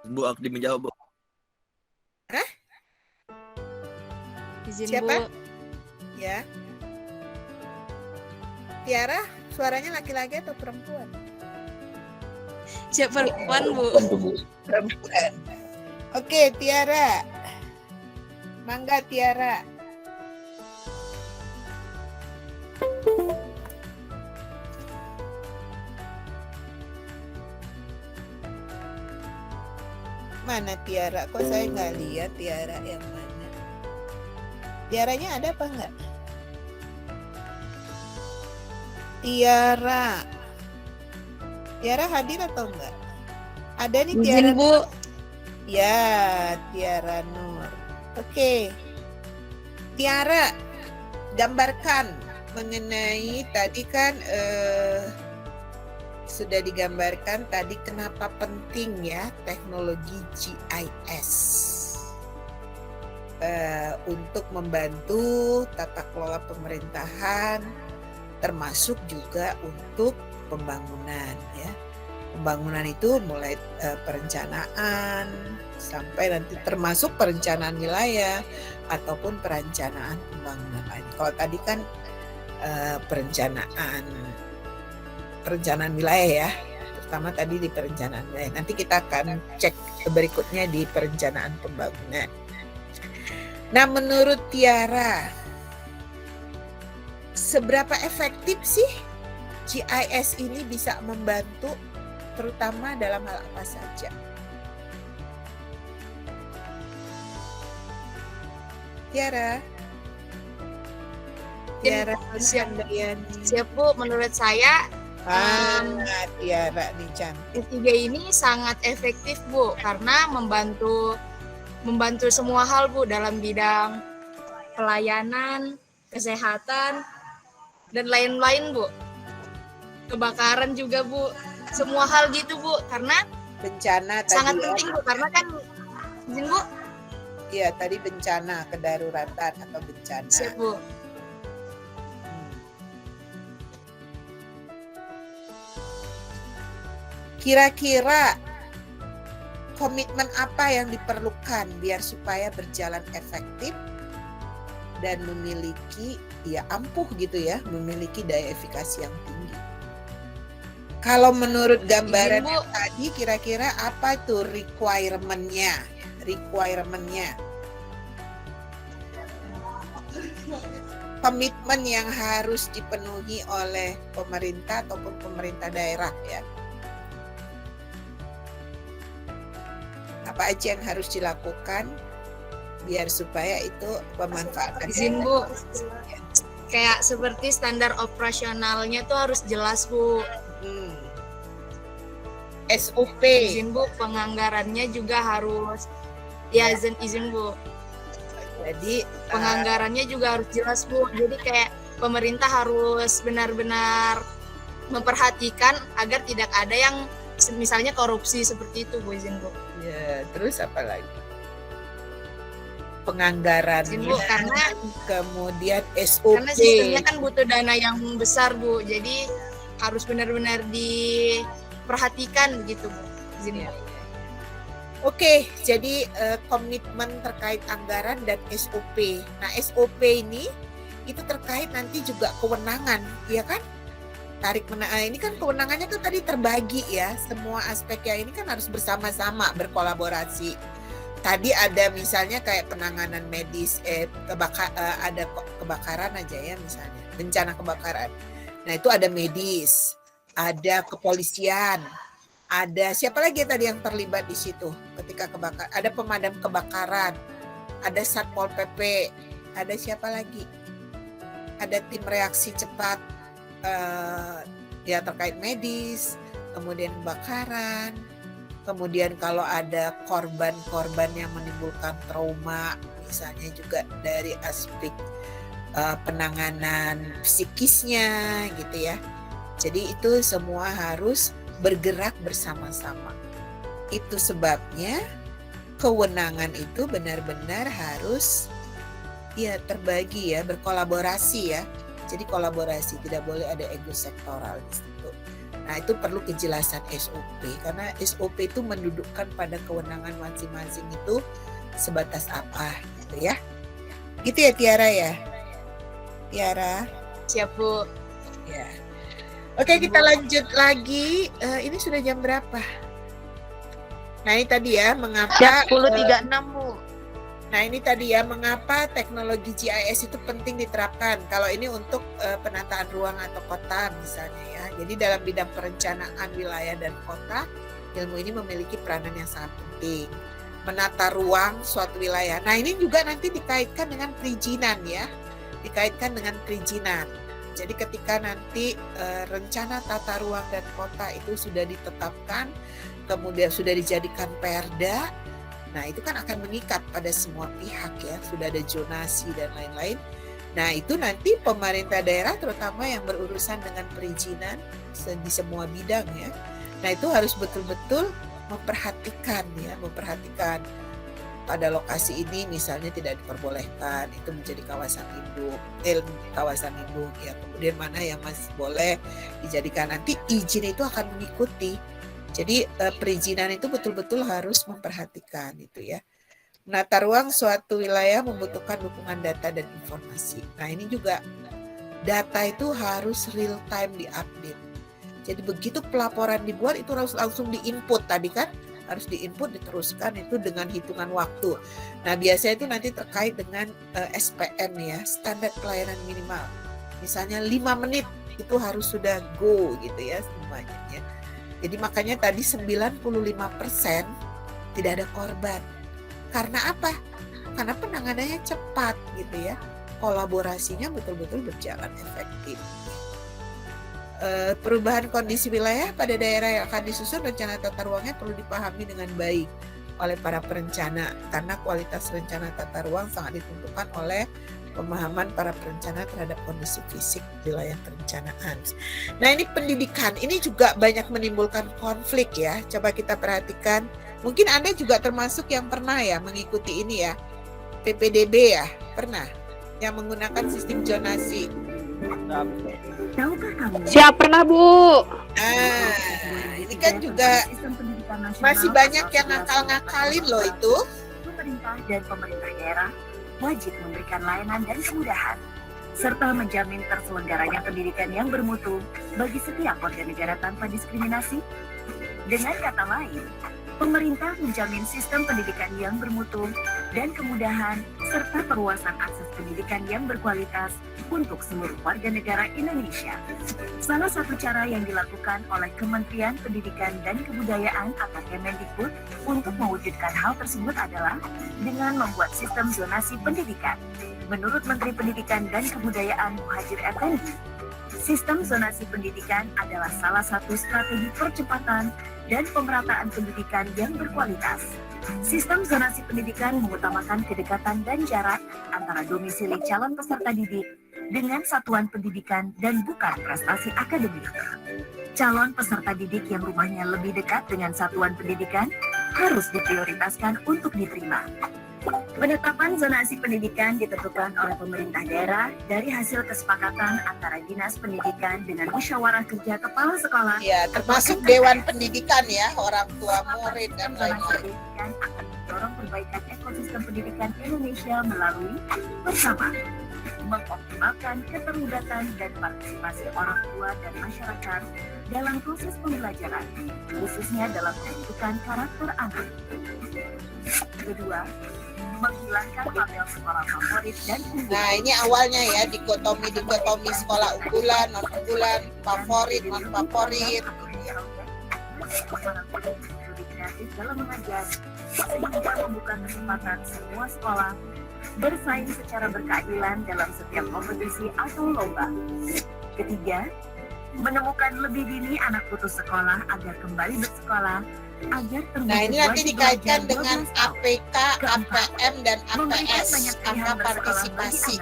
Bu Akdim menjawab Bu. Hah? Izin Siapa? Bu. Ya. Tiara, suaranya laki-laki atau perempuan? Siap perempuan Bu. Perempuan. Oke, Tiara. Mangga Tiara. Mana Tiara? Kok saya nggak lihat Tiara yang mana? Tiaranya ada apa enggak? Tiara hadir atau enggak? Ada nih Tiara. Izin Bu. Ya, Tiara Nur. Oke. Tiara, gambarkan mengenai tadi kan sudah digambarkan tadi kenapa penting ya teknologi GIS untuk membantu tata kelola pemerintahan, termasuk juga untuk pembangunan ya. Pembangunan itu mulai perencanaan sampai nanti termasuk perencanaan wilayah ataupun perencanaan pembangunan lain. Kalau tadi kan perencanaan wilayah ya, terutama tadi di perencanaan wilayah. Nanti kita akan cek berikutnya di perencanaan pembangunan. Nah, menurut Tiara, seberapa efektif sih GIS ini bisa membantu, terutama dalam hal apa saja? Tiara Siap Bu, menurut saya Tiara nih cantik. F3 ini sangat efektif Bu, karena membantu semua hal Bu, dalam bidang pelayanan, kesehatan, dan lain-lain, Bu. Kebakaran juga, Bu. Semua hal gitu, Bu. Karena bencana tadi sangat ya. penting, Bu. Karena kan, izin, Bu? Iya, tadi bencana, kedaruratan atau bencana. Siap, Bu. Kira-kira komitmen apa yang diperlukan biar supaya berjalan efektif dan memiliki ampuh gitu ya, memiliki daya efikasi yang tinggi. Kalau menurut gambaran yang tadi kira-kira apa tuh requirement-nya? Komitmen yang harus dipenuhi oleh pemerintah ataupun pemerintah daerah ya. Apa aja yang harus dilakukan biar supaya itu pemanfaatan. Izin, Bu. Kayak seperti standar operasionalnya tuh harus jelas, Bu. SOP. Izin, Bu, penganggarannya juga harus izin, Bu. Jadi penganggarannya juga harus jelas, Bu. Jadi kayak pemerintah harus benar-benar memperhatikan agar tidak ada yang misalnya korupsi seperti itu, Bu, izin, Bu. Ya, terus apa lagi? Penganggarannya, izin, Bu, karena kemudian SOP. Karena sistemnya kan butuh dana yang besar, Bu. Jadi harus benar-benar diperhatikan gitu, Bu. Izin, Bu. Oke, jadi komitmen terkait anggaran dan SOP. Nah, SOP ini itu terkait nanti juga kewenangan, ya kan? Ini kan kewenangannya kan tadi terbagi ya. Semua aspeknya ini kan harus bersama-sama berkolaborasi. Tadi ada misalnya kayak penanganan medis, ada kebakaran aja ya misalnya, bencana kebakaran. Nah, itu ada medis, ada kepolisian, ada siapa lagi tadi yang terlibat di situ ketika kebakaran? Ada pemadam kebakaran, ada Satpol PP, ada siapa lagi? Ada tim reaksi cepat ya terkait medis, kemudian kebakaran, kemudian kalau ada korban-korban yang menimbulkan trauma, misalnya juga dari aspek penanganan psikisnya gitu ya. Jadi itu semua harus bergerak bersama-sama. Itu sebabnya kewenangan itu benar-benar harus terbagi ya, berkolaborasi ya. Jadi kolaborasi, tidak boleh ada ego sektoral di situ. Nah, itu perlu kejelasan SOP karena SOP itu mendudukkan pada kewenangan masing-masing itu sebatas apa gitu ya. Gitu ya Tiara ya. Tiara. Siap, Bu. Ya. Oke, kita lanjut lagi. Ini sudah jam berapa? Nah, ini tadi ya mengapa 10.36, Bu. Nah, ini tadi ya mengapa teknologi GIS itu penting diterapkan. Kalau ini untuk penataan ruang atau kota misalnya ya. Jadi dalam bidang perencanaan wilayah dan kota, ilmu ini memiliki peranan yang sangat penting. Menata ruang suatu wilayah. Nah, ini juga nanti dikaitkan dengan perizinan ya. Dikaitkan dengan perizinan. Jadi ketika nanti rencana tata ruang dan kota itu sudah ditetapkan, kemudian sudah dijadikan perda, nah itu kan akan mengikat pada semua pihak ya, sudah ada zonasi dan lain-lain. Nah itu nanti pemerintah daerah terutama yang berurusan dengan perizinan di semua bidang ya. Nah itu harus betul-betul memperhatikan pada lokasi ini misalnya tidak diperbolehkan, itu menjadi kawasan lindung ya. Kemudian mana yang masih boleh dijadikan, nanti izin itu akan mengikuti. Jadi perizinan itu betul-betul harus memperhatikan itu ya. Menata ruang suatu wilayah membutuhkan dukungan data dan informasi. Nah ini juga data itu harus real time diupdate. Jadi begitu pelaporan dibuat itu harus langsung diinput tadi kan. Harus diinput, diteruskan itu dengan hitungan waktu. Nah biasanya itu nanti terkait dengan SPM ya, standar pelayanan minimal. Misalnya 5 menit itu harus sudah go gitu ya semuanya ya. Jadi makanya tadi 95% tidak ada korban. Karena apa? Karena penanganannya cepat gitu ya. Kolaborasinya betul-betul berjalan efektif. Perubahan kondisi wilayah pada daerah yang akan disusun rencana tata ruangnya perlu dipahami dengan baik oleh para perencana karena kualitas rencana tata ruang sangat ditentukan oleh pemahaman para perencana terhadap kondisi fisik wilayah perencanaan. Nah, ini pendidikan, ini juga banyak menimbulkan konflik ya. Coba kita perhatikan. Mungkin Anda juga termasuk yang pernah ya mengikuti ini ya. PPDB ya, pernah yang menggunakan sistem zonasi. Siap pernah, Bu. Nah, ini kan juga masih banyak yang ngakal-ngakalin loh itu. Pemerintah dan pemerintah daerah wajib memberikan layanan dan kemudahan, serta menjamin terselenggaranya pendidikan yang bermutu bagi setiap warga negara tanpa diskriminasi. Dengan kata lain, pemerintah menjamin sistem pendidikan yang bermutu dan kemudahan, serta perluasan akses pendidikan yang berkualitas untuk seluruh warga negara Indonesia. Salah satu cara yang dilakukan oleh Kementerian Pendidikan dan Kebudayaan atau Kemendikbud untuk mewujudkan hal tersebut adalah dengan membuat sistem zonasi pendidikan. Menurut Menteri Pendidikan dan Kebudayaan Muhadjir Effendi, sistem zonasi pendidikan adalah salah satu strategi percepatan dan pemerataan pendidikan yang berkualitas. Sistem zonasi pendidikan mengutamakan kedekatan dan jarak antara domisili calon peserta didik dengan satuan pendidikan dan bukan prestasi akademik. Calon peserta didik yang rumahnya lebih dekat dengan satuan pendidikan harus diprioritaskan untuk diterima. Penetapan zonasi pendidikan ditentukan oleh pemerintah daerah dari hasil kesepakatan antara Dinas Pendidikan dengan musyawarah kerja kepala sekolah. Ya, termasuk Dewan Pendidikan ya, orang tua murid dan lain-lain. Akan mendorong perbaikan ekosistem pendidikan Indonesia melalui pertama, mengoptimalkan keterlibatan dan partisipasi orang tua dan masyarakat dalam proses pembelajaran, khususnya dalam pembentukan karakter anak. Kedua, menghilangkan label sekolah favorit dan unggulan. Nah, ini awalnya ya, dikotomi sekolah unggulan, non unggulan, favorit, non favorit. Kreatif dalam mengajar, sehingga membuka kesempatan semua sekolah bersaing secara berkeadilan dalam setiap kompetisi atau lomba. Ketiga, menemukan lebih dini anak putus sekolah agar kembali bersekolah, agar Nah, ini nanti dikaitkan dengan APK, APM, dan APS, angka partisipasi.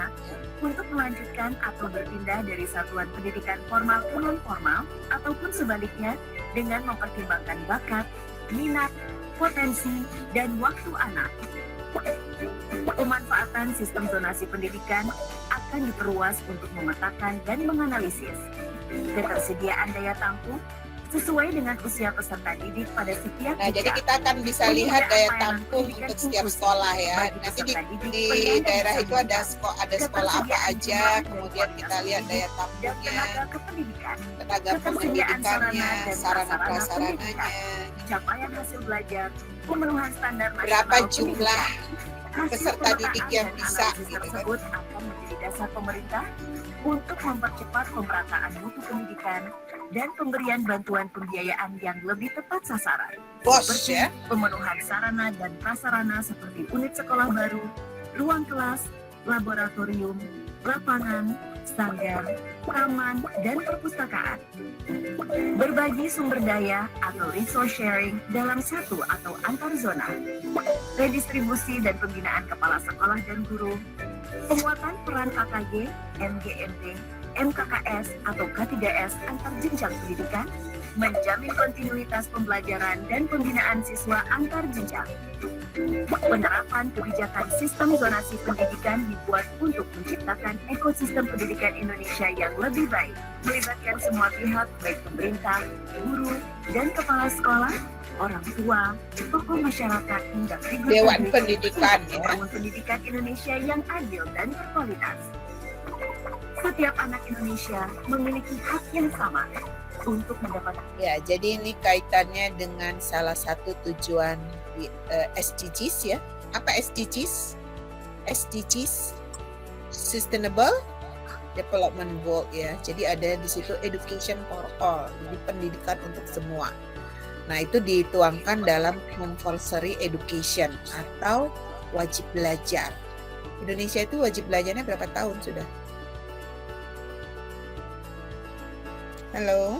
Untuk melanjutkan atau berpindah dari satuan pendidikan formal ke non-formal, ataupun sebaliknya dengan mempertimbangkan bakat, minat, potensi, dan waktu anak. Pemanfaatan sistem zonasi pendidikan akan diperluas untuk memetakan dan menganalisis ketersediaan daya tampung sesuai dengan usia peserta didik pada setiap Nah, jadi kita akan bisa lihat daya tampung untuk setiap sekolah ya. Nanti di daerah itu ada sekolah apa aja, kemudian kita lihat daya tampungnya, tenaga pendidikannya, sarana prasarananya, capaian hasil belajar, pemenuhan standar berapa jumlah peserta didik yang bisa gitu kan. Tersebut akan menjadi dasar pemerintah untuk mempercepat pemerataan mutu pendidikan dan pemberian bantuan pembiayaan yang lebih tepat sasaran. Seperti pemenuhan sarana dan prasarana seperti unit sekolah baru, ruang kelas, laboratorium, lapangan, sanggar, taman, dan perpustakaan. Berbagi sumber daya atau resource sharing dalam satu atau antar zona. Redistribusi dan pembinaan kepala sekolah dan guru. Penguatan peran KKG, MGMP, MKKS atau K3S antar jenjang pendidikan, menjamin kontinuitas pembelajaran dan pembinaan siswa antar jenjang. Penerapan kebijakan sistem zonasi pendidikan dibuat untuk menciptakan ekosistem pendidikan Indonesia yang lebih baik, melibatkan semua pihak, baik pemerintah, guru, dan kepala sekolah, orang tua, tokoh masyarakat, hingga figur Dewan publik, Pendidikan ya. membangun pendidikan Indonesia yang adil dan berkualitas. Setiap anak Indonesia memiliki hak yang sama untuk mendapatkan. Ya, jadi ini kaitannya dengan salah satu tujuan SDGs ya. Apa SDGs? SDGs, Sustainable Development Goal ya. Jadi ada di situ Education for All, jadi pendidikan untuk semua. Nah, itu dituangkan dalam compulsory education atau wajib belajar. Indonesia itu wajib belajarnya berapa tahun sudah? Halo.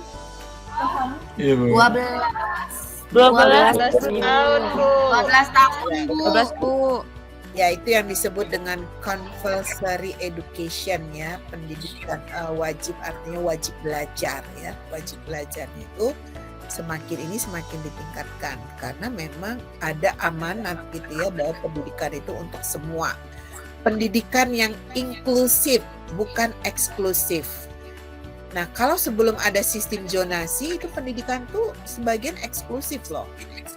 Iya, Bu. 12 tahun, Bu. 12 tahun, Bu. 12, Bu. Ya, itu yang disebut dengan compulsory education ya, pendidikan wajib, artinya wajib belajar ya. Wajib belajarnya itu semakin ditingkatkan karena memang ada amanat gitu ya, bahwa pendidikan itu untuk semua. Pendidikan yang inklusif, bukan eksklusif. Nah, kalau sebelum ada sistem zonasi itu pendidikan tuh sebagian eksklusif loh.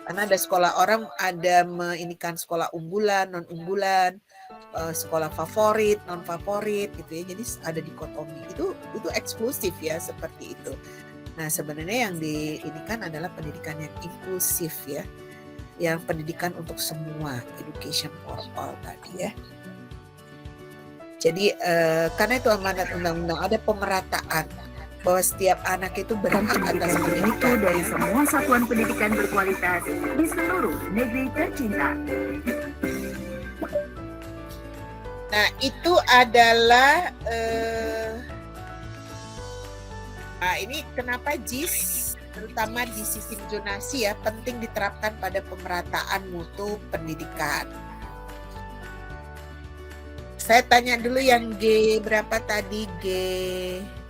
Karena ada sekolah, orang ada meinikan sekolah unggulan, non unggulan, sekolah favorit, non favorit gitu ya. Jadi ada dikotomi. Itu eksklusif ya, seperti itu. Nah, sebenarnya yang diinikan adalah pendidikan yang inklusif ya. Yang pendidikan untuk semua, education for all tadi ya. Jadi karena itu amanat undang-undang, ada pemerataan bahwa setiap anak itu berhak atas pendidikan dari semua satuan pendidikan berkualitas di seluruh negeri tercinta. Nah, itu adalah ini kenapa JIS terutama di sistem zonasi ya penting diterapkan pada pemerataan mutu pendidikan. Saya tanya dulu yang G berapa tadi?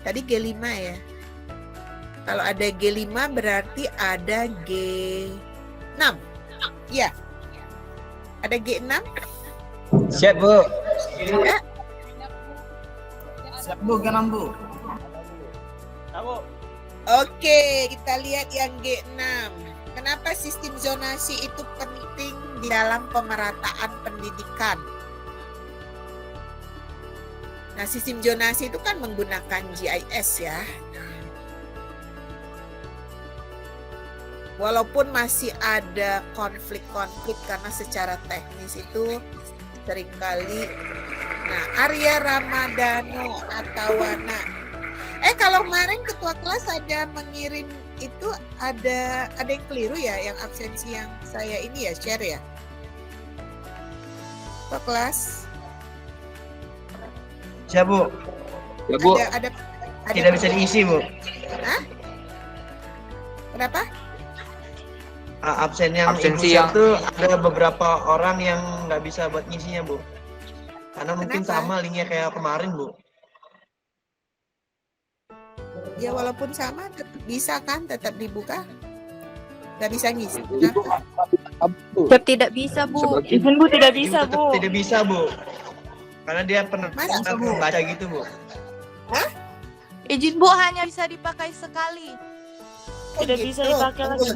Tadi G5 ya. Kalau ada G5 berarti ada G6. Iya. Ada G6? Siap, Bu. Ya. Siap, Bu, G6, Bu. Oke, kita lihat yang G6. Kenapa sistem zonasi itu penting di dalam pemerataan pendidikan? Nah, sistem zonasi itu kan menggunakan GIS ya. Walaupun masih ada konflik-konflik karena secara teknis itu seringkali. Nah, Arya Ramadhano atau Wana. Kalau kemarin ketua kelas ada mengirim itu ada yang keliru ya, yang absensi yang saya ini ya share ya. Ketua kelas. Siap, Bu. Ya, Bu. Ada Tidak bisa diisi, Bu. Hah? Kenapa? Absensi yang itu ada beberapa orang yang nggak bisa buat ngisinya, Bu. Karena mungkin sama linknya kayak kemarin, Bu. Ya walaupun sama tetap bisa kan, tetap dibuka. Nggak bisa ngisi. Kenapa? Tetap tidak bisa, Bu. Izin, Bu, tidak bisa, Bu. Tidak bisa, Bu. Karena dia pernah baca gitu, Bu. Hah? Izin, Bu, hanya bisa dipakai sekali. Tidak bisa dipakai lagi.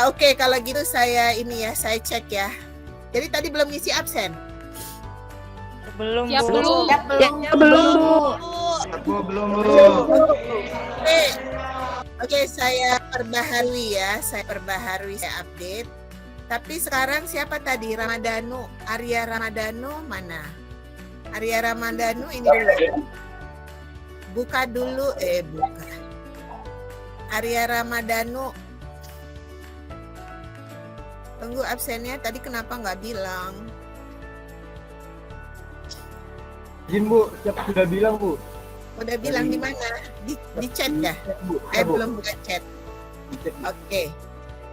Oke, kalau gitu saya cek ya. Jadi tadi belum ngisi absen? Belum, Siap, Bu. belum. Belum, Bu. Oke, saya perbaharui, saya update. Tapi sekarang siapa tadi? Arya Ramadhano mana? Arya Ramadhano ini dulu. Buka dulu, buka. Arya Ramadhano. Tunggu absennya, tadi kenapa nggak bilang? Izin, Bu, sudah bilang, Bu. Udah bilang di mana? Di chat ya? Belum buka chat. Oke.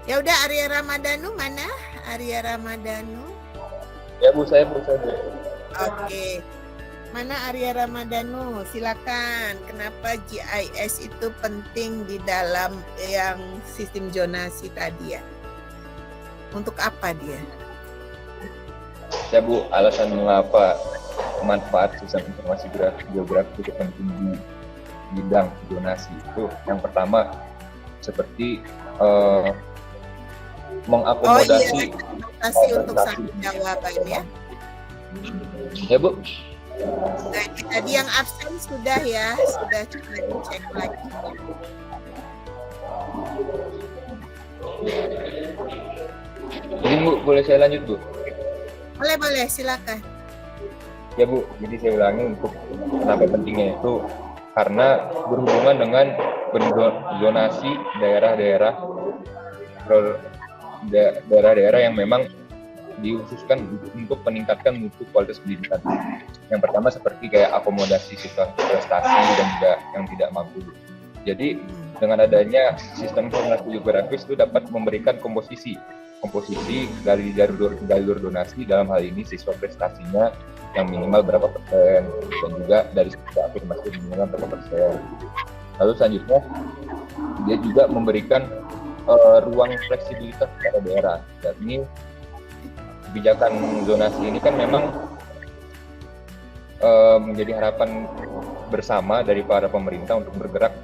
Ya udah, Arya Ramadhano mana? Arya Ramadhano. Ya, Bu, saya Bu. Oke. Mana Arya Ramadhano? Silakan. Kenapa GIS itu penting di dalam yang sistem zonasi tadi ya? Untuk apa dia? Ya, Bu, alasan mengapa manfaat sistem informasi geografi itu penting di bidang zonasi itu yang pertama seperti mengakomodasi untuk satu jawaban ya. Ya, Bu. Nah, tadi yang absen sudah ya, sudah coba dicek lagi. Jadi, Bu, boleh saya lanjut, Bu? Boleh, silakan. Ya, Bu, jadi saya ulangi untuk kenapa pentingnya itu karena berhubungan dengan zonasi daerah-daerah yang memang dikhususkan untuk meningkatkan mutu kualitas pendidikan. Yang pertama seperti kayak akomodasi siswa prestasi dan juga yang tidak mampu. Jadi dengan adanya sistem zonasi geografis itu dapat memberikan komposisi dari jalur donasi, dalam hal ini siswa prestasinya yang minimal berapa persen, dan juga dari siswa afirmasi minimal berapa persen. Lalu selanjutnya dia juga memberikan ruang fleksibilitas kepada daerah. Dan ini kebijakan zonasi ini kan memang menjadi harapan bersama dari para pemerintah untuk bergerak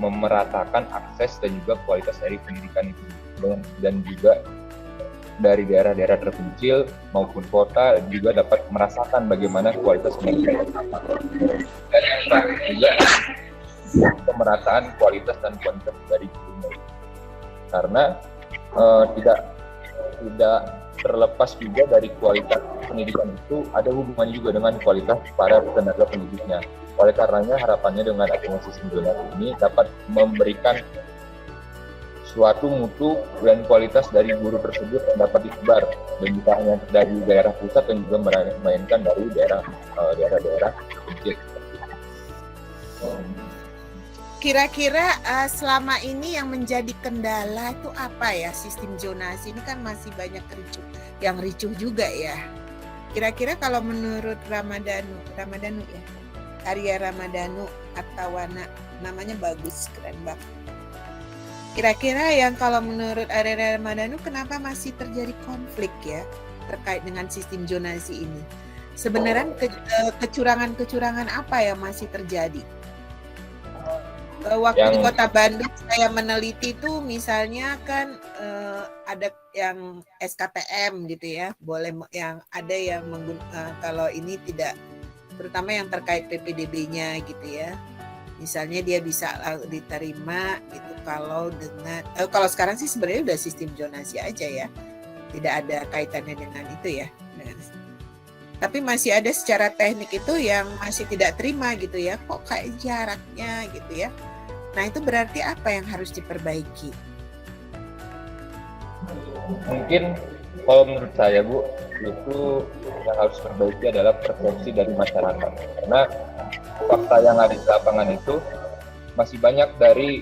memeratakan akses dan juga kualitas dari pendidikan itu, dan juga dari daerah-daerah terpencil maupun kota juga dapat merasakan bagaimana kualitas pendidikan dan juga pemerataan kualitas dan kuantitas dari guru. Karena tidak terlepas juga dari kualitas pendidikan itu ada hubungannya juga dengan kualitas para tenaga pendidiknya. Oleh karenanya harapannya dengan adanya sistem zonasi ini dapat memberikan suatu mutu dan kualitas dari guru tersebut yang dapat disebar, dan bukan hanya dari daerah pusat dan juga melainkan dari daerah-daerah kecil. Kira-kira selama ini yang menjadi kendala itu apa ya? Sistem zonasi ini kan masih banyak ricuh juga ya. Kira-kira kalau menurut Ramadhanu ya, Arya Ramadhanu Artawana, namanya bagus, keren banget. Kira-kira yang kalau menurut Arya Ramadhanu kenapa masih terjadi konflik ya terkait dengan sistem zonasi ini? Sebenarnya kecurangan-kecurangan apa yang masih terjadi? Waktu di Kota Bandung saya meneliti itu misalnya kan ada yang SKTM gitu ya, boleh yang ada yang kalau ini tidak, terutama yang terkait PPDB-nya gitu ya. Misalnya dia bisa diterima gitu kalau dengan kalau sekarang sih sebenarnya udah sistem zonasi aja ya. Tidak ada kaitannya dengan itu ya. Tapi masih ada secara teknik itu yang masih tidak terima gitu ya. Kok kayak jaraknya gitu ya. Nah, itu berarti apa yang harus diperbaiki? Mungkin kalau menurut saya Bu, itu yang harus diperbaiki adalah persepsi dari masyarakat. Karena fakta yang ada di lapangan itu masih banyak dari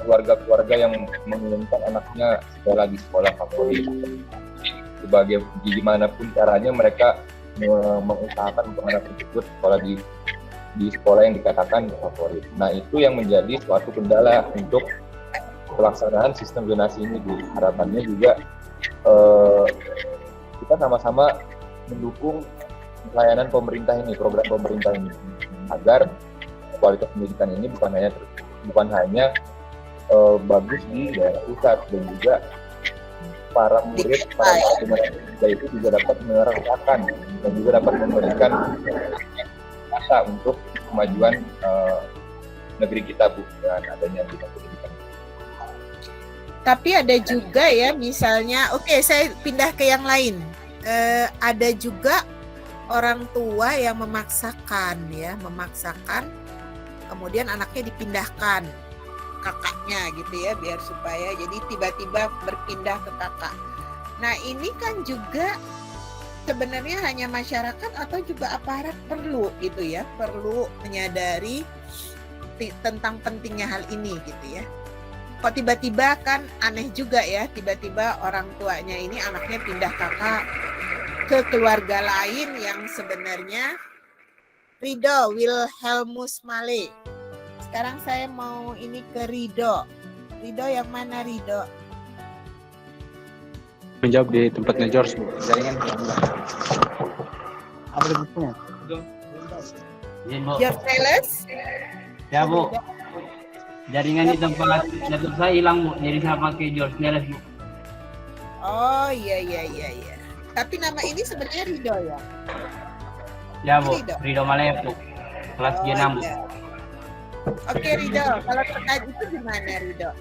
keluarga-keluarga yang menginginkan anaknya sekolah di sekolah favorit. Sebagai gimana pun caranya mereka mengusahakan untuk anak tersebut sekolah di sekolah yang dikatakan favorit. Nah, itu yang menjadi suatu kendala untuk pelaksanaan sistem zonasi ini. Harapannya juga kita sama-sama mendukung layanan pemerintah ini, program pemerintah ini, agar kualitas pendidikan ini bukan hanya bagus di daerah pusat, dan juga para murid, para mahasiswa itu juga dapat merasakan dan juga dapat memberikan asa untuk kemajuan negeri kita Bu, dengan adanya bidang pendidikan. Tapi ada juga ya, misalnya, saya pindah ke yang lain. Ada juga orang tua yang memaksakan, kemudian anaknya dipindahkan kakaknya gitu ya, biar supaya jadi tiba-tiba berpindah ke kakak. Nah, ini kan juga sebenarnya hanya masyarakat atau juga aparat perlu gitu ya, perlu menyadari tentang pentingnya hal ini gitu ya. Kok tiba-tiba kan aneh juga ya, tiba-tiba orang tuanya ini anaknya pindah kakak ke keluarga lain yang sebenarnya. Rido Wilhelmus Male. Sekarang saya mau ini ke Rido. Rido yang mana Rido? Menjawab di tempatnya George, Bu. Jaringan apa bentuknya? George Sales? Ya, Bu. Jaringan di tempat laptop saya hilang, Bu. Jadi saya pakai George Sales, Bu. Oh, iya. Tapi nama ini sebenarnya Rido ya? Ya, Bu. Rido Malaya, Bu. Kelas G6, Bu. Ya. Oke, Rido. Kalau terkait itu gimana, Rido?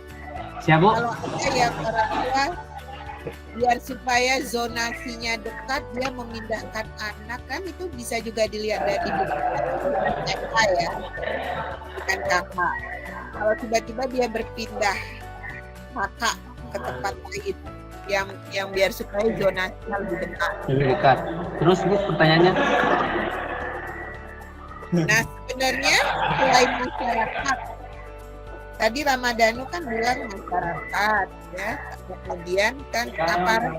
Siap, Bu. Kalau ada yang orang tua biar supaya zonasinya dekat, dia memindahkan anak, kan itu bisa juga dilihat dari kakak ya, bukan kakak. Kalau tiba-tiba dia berpindah kakak ke tempat lain yang biar supaya zonasinya lebih dekat. Lebih dekat. Terus Bu, pertanyaannya? Nah, sebenarnya selain masyarakat Tadi Ramadhanu kan bilang masyarakat, ya. Kemudian kan aparat.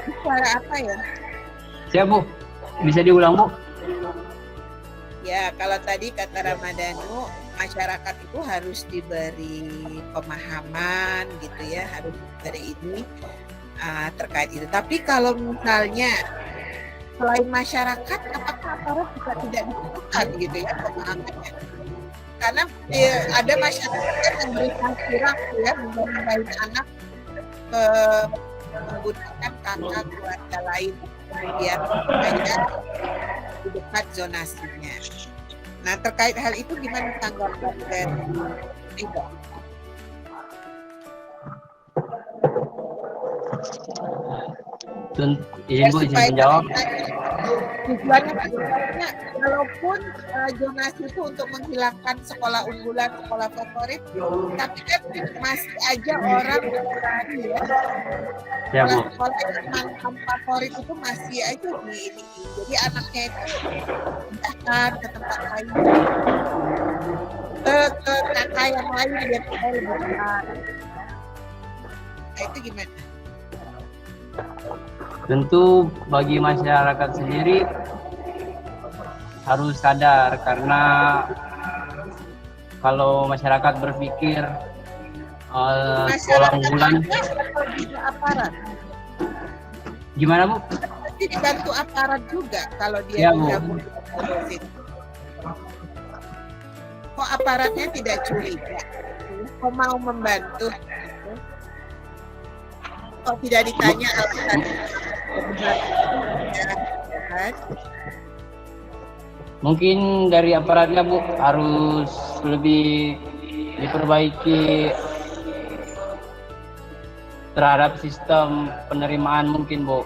Bicara apa ya? Siap Bu, bisa diulang Bu? Ya, kalau tadi kata Ramadhanu, masyarakat itu harus diberi pemahaman gitu ya, harus diberi ini terkait itu. Tapi kalau misalnya selain masyarakat, apakah aparat juga tidak dibutuhkan gitu ya pemahamannya? Karena ada masyarakat yang memberikan kirang ya, membaik anak menggunakan kakak keluarga lain, kemudian supaya di dekat zonasinya. Nah, terkait hal itu gimana tanggapan dari Ibu? Izin Bu, izin menjawab. Tujuannya sebenarnya walaupun zonasi itu untuk menghilangkan sekolah unggulan, sekolah favorit, tapi kan masih aja orang berani ya. Ya, Bu. Sekolah yang mantan favorit itu masih aja di ini. Jadi anaknya itu pindahkan ke tempat lain, ke kakak yang lain biar kita lebih dekat. Nah, itu gimana? Tentu bagi masyarakat sendiri harus sadar, karena kalau masyarakat berpikir sekolah unggulan, aparat. Gimana Bu? Pasti dibantu aparat juga kalau Ya, dia Bu. digabung dengan situ. Kok aparatnya tidak curiga? Kok mau membantu? Kok tidak ditanya alasan? Mungkin dari aparatnya Bu harus lebih diperbaiki terhadap sistem penerimaan mungkin Bu,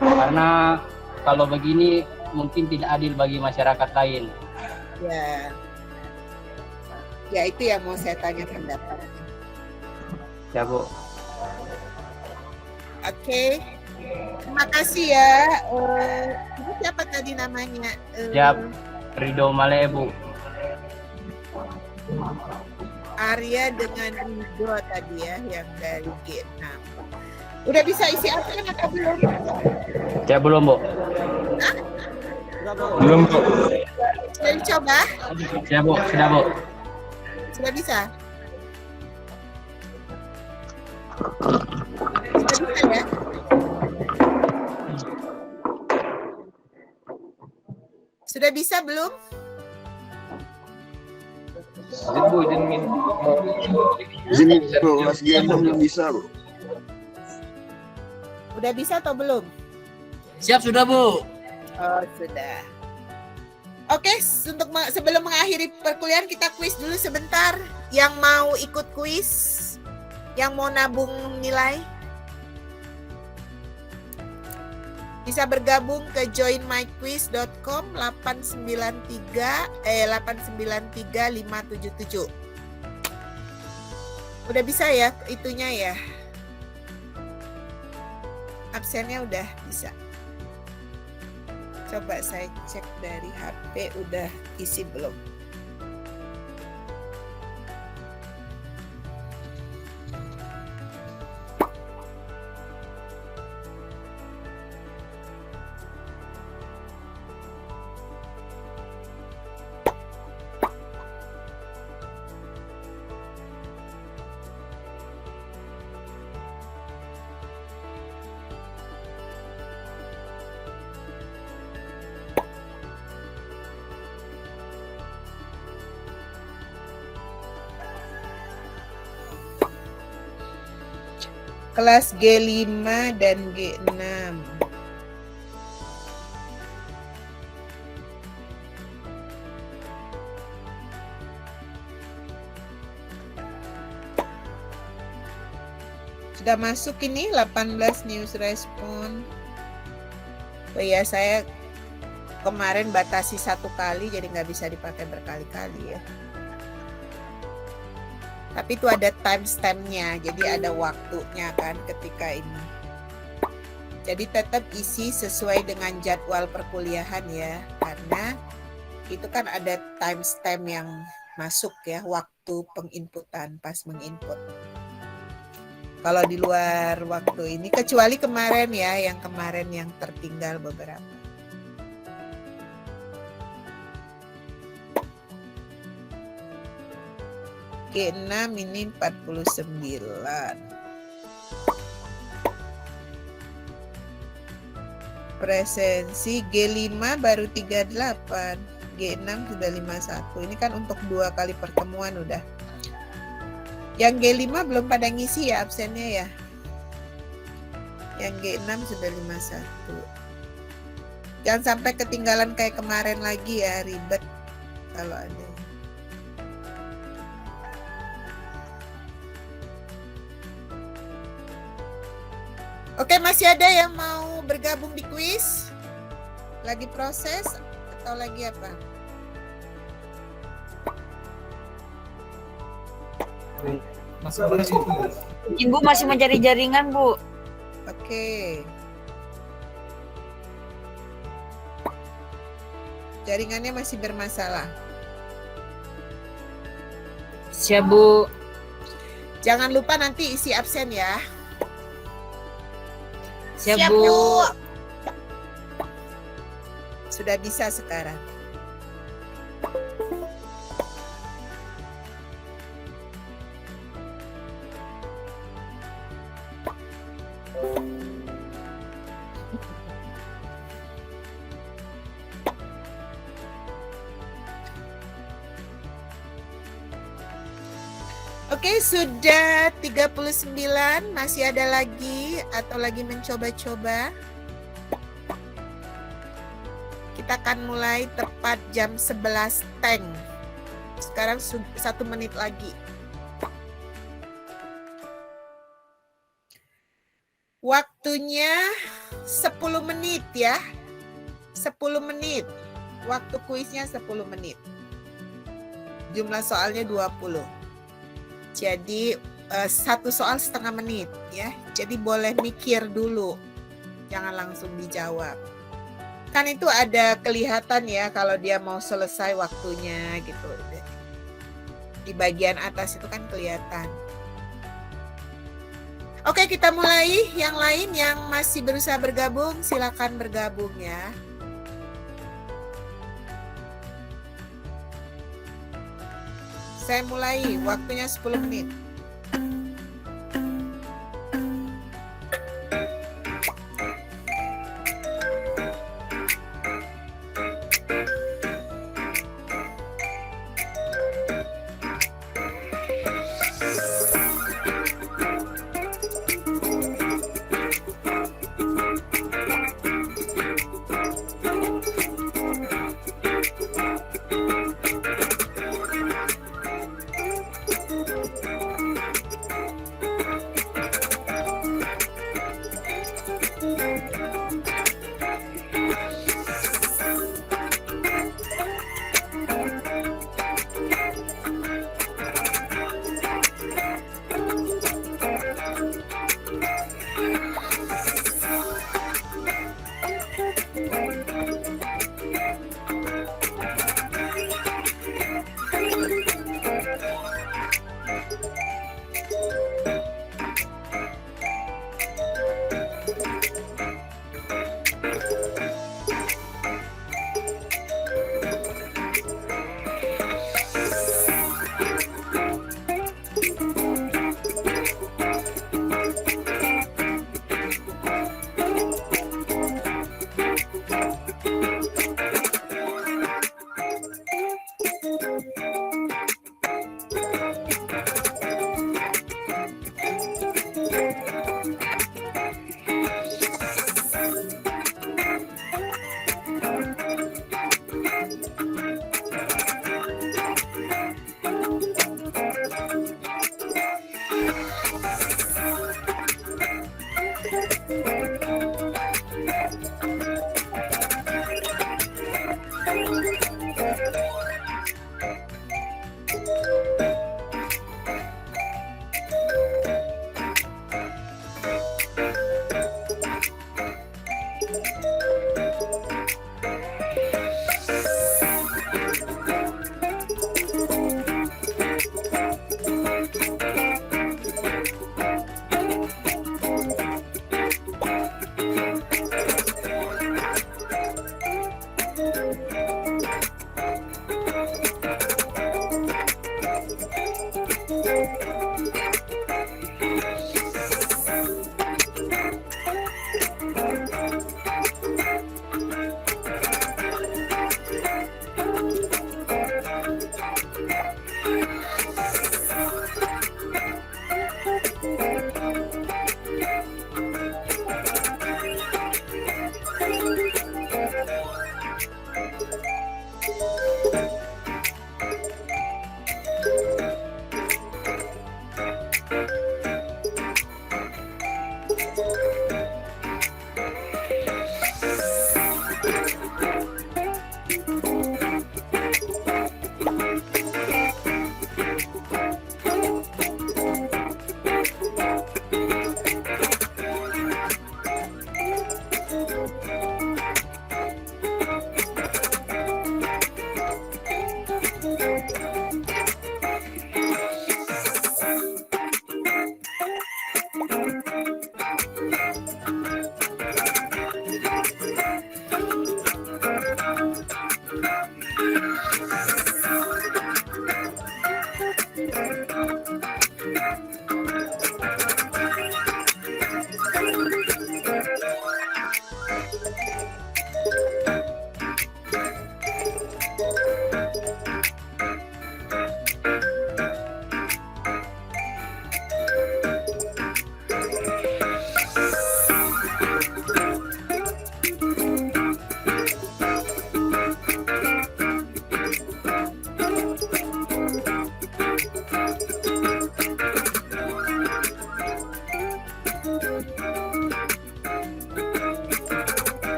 karena kalau begini mungkin tidak adil bagi masyarakat lain. Ya, ya itu yang mau saya tanya pendapat. Ya Bu. Oke, terima kasih ya. Ini siapa tadi namanya? Siap, Ridho Male Bu. Arya dengan Ridho tadi ya, yang dari G6. Udah bisa isi akun atau belum? Ya belum Bu. Hah? Belum Bu. Sudah dicoba? Ya Bu, sudah Bu. Sudah bisa? Sudah bisa ya? Sudah bisa belum? Izin Bu, izin min. Izin Bu, Mas Gendong belum bisa Bu. Udah bisa atau belum? Siap sudah Bu. Oh sudah. Oke, sebelum mengakhiri perkuliahan kita kuis dulu sebentar. Yang mau ikut kuis, yang mau nabung nilai, bisa bergabung ke joinmyquiz.com 893-577. Udah bisa ya itunya ya? Absennya udah bisa. Coba saya cek dari HP udah isi belum. Kelas G5 dan G6. Sudah masuk ini 18 news respon. Oh iya, saya kemarin batasi 1 kali jadi nggak bisa dipakai berkali-kali ya. Tapi itu ada timestamp-nya, jadi ada waktunya kan ketika ini. Jadi tetap isi sesuai dengan jadwal perkuliahan ya, karena itu kan ada timestamp yang masuk ya, waktu penginputan pas menginput. Kalau di luar waktu ini, kecuali kemarin ya, yang kemarin yang tertinggal beberapa. G6 ini 49. Presensi G5 baru 38. G6 sudah 51. Ini kan untuk 2 kali pertemuan udah. Yang G5 belum pada ngisi ya absennya ya. Yang G6 sudah 51. Jangan sampai ketinggalan kayak kemarin lagi ya, ribet kalau ada. Oke, masih ada yang mau bergabung di kuis? Lagi proses atau lagi apa? Ibu masih mencari jaringan, Bu. Oke. Jaringannya masih bermasalah. Siap, Bu. Jangan lupa nanti isi absen ya. Siap, Bu. Sudah bisa sekarang. Oke, sudah 39, masih ada lagi atau lagi mencoba-coba? Kita akan mulai tepat jam 11 teng. Sekarang 1 menit lagi. Waktunya 10 menit ya. 10 menit. Waktu kuisnya 10 menit. Jumlah soalnya 20. Jadi 1 soal setengah menit ya. Jadi boleh mikir dulu. Jangan langsung dijawab. Kan itu ada kelihatan ya kalau dia mau selesai waktunya gitu. Di bagian atas itu kan kelihatan. Oke, kita mulai. Yang lain yang masih berusaha bergabung, silakan bergabung ya. Saya mulai, waktunya 10 menit.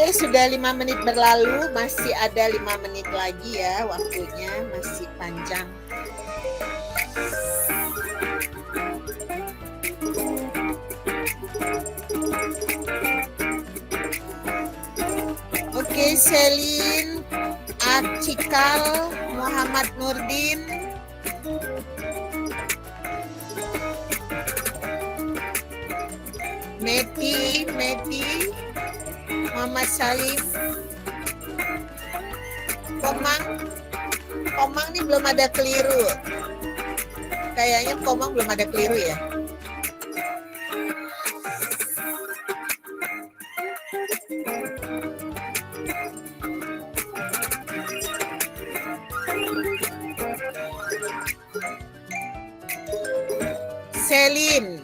Oke, sudah 5 menit berlalu, masih ada 5 menit lagi ya, waktunya masih panjang. Oke, Selin, Acikal, Muhammad Nurdin, Meti, Muhammad Salim, Komang nih belum ada keliru. Kayaknya Komang belum ada keliru ya. Selin.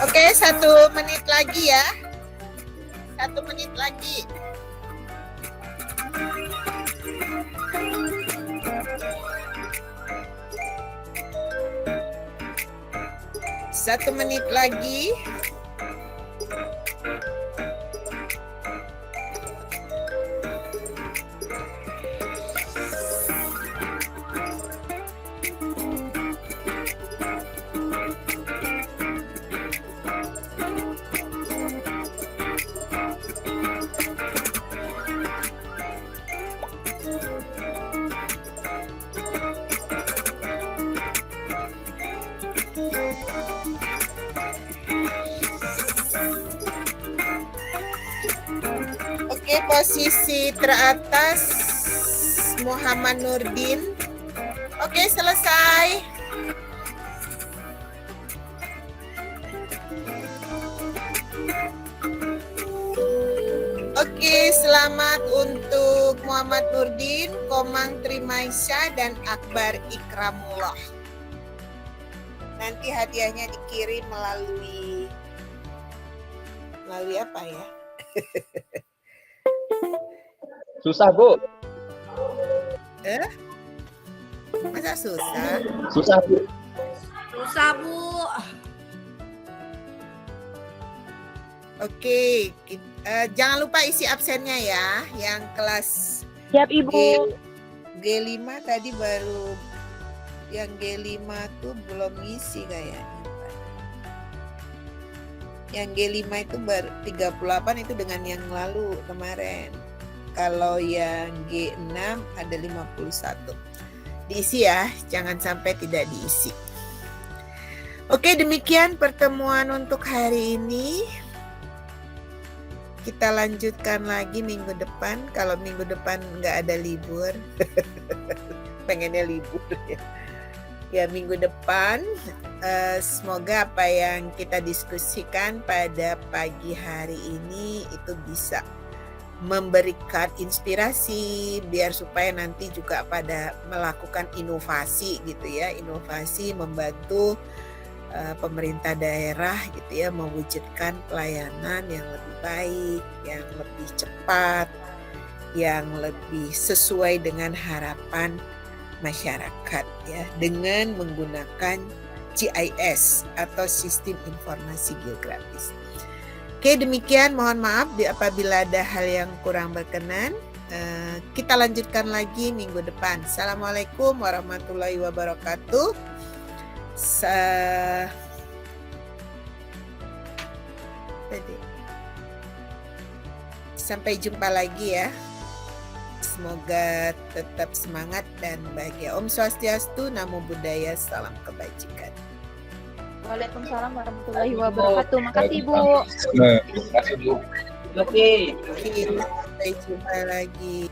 Oke, 1 menit lagi ya. 1 menit lagi. 1 menit lagi. Oke, posisi teratas Muhammad Nurdin. Oke, selesai. Oke, selamat untuk Muhammad Nurdin, Komang Trimaisya, dan Akbar Ikramullah. Nanti hadiahnya dikirim melalui apa ya? Susah, Bu. Masa susah? Susah, Bu. Susah, Bu. Oke, jangan lupa isi absennya ya, yang kelas Siap, Ibu. G5 tadi baru, yang G5 tuh belum isi kayaknya. Yang G5 itu baru 38 itu dengan yang lalu kemarin. Kalau yang G6 ada 51. Diisi ya, jangan sampai tidak diisi. Oke, demikian pertemuan untuk hari ini. Kita lanjutkan lagi minggu depan. Kalau minggu depan nggak ada libur. Pengennya libur ya. Ya, minggu depan semoga apa yang kita diskusikan pada pagi hari ini itu bisa memberikan inspirasi biar supaya nanti juga pada melakukan inovasi gitu ya, inovasi membantu pemerintah daerah gitu ya mewujudkan pelayanan yang lebih baik, yang lebih cepat, yang lebih sesuai dengan harapan masyarakat ya, dengan menggunakan GIS atau Sistem Informasi Geografis. Oke, demikian, mohon maaf apabila ada hal yang kurang berkenan. Kita lanjutkan lagi minggu depan. Assalamualaikum warahmatullahi wabarakatuh. Sampai jumpa lagi ya. Semoga tetap semangat dan bahagia. Om Swastiastu, Namo Buddhaya, salam kebajikan. Waalaikumsalam warahmatullahi wabarakatuh. Makasih, Bu. Makasih, Bu. Oke. Sampai jumpa lagi.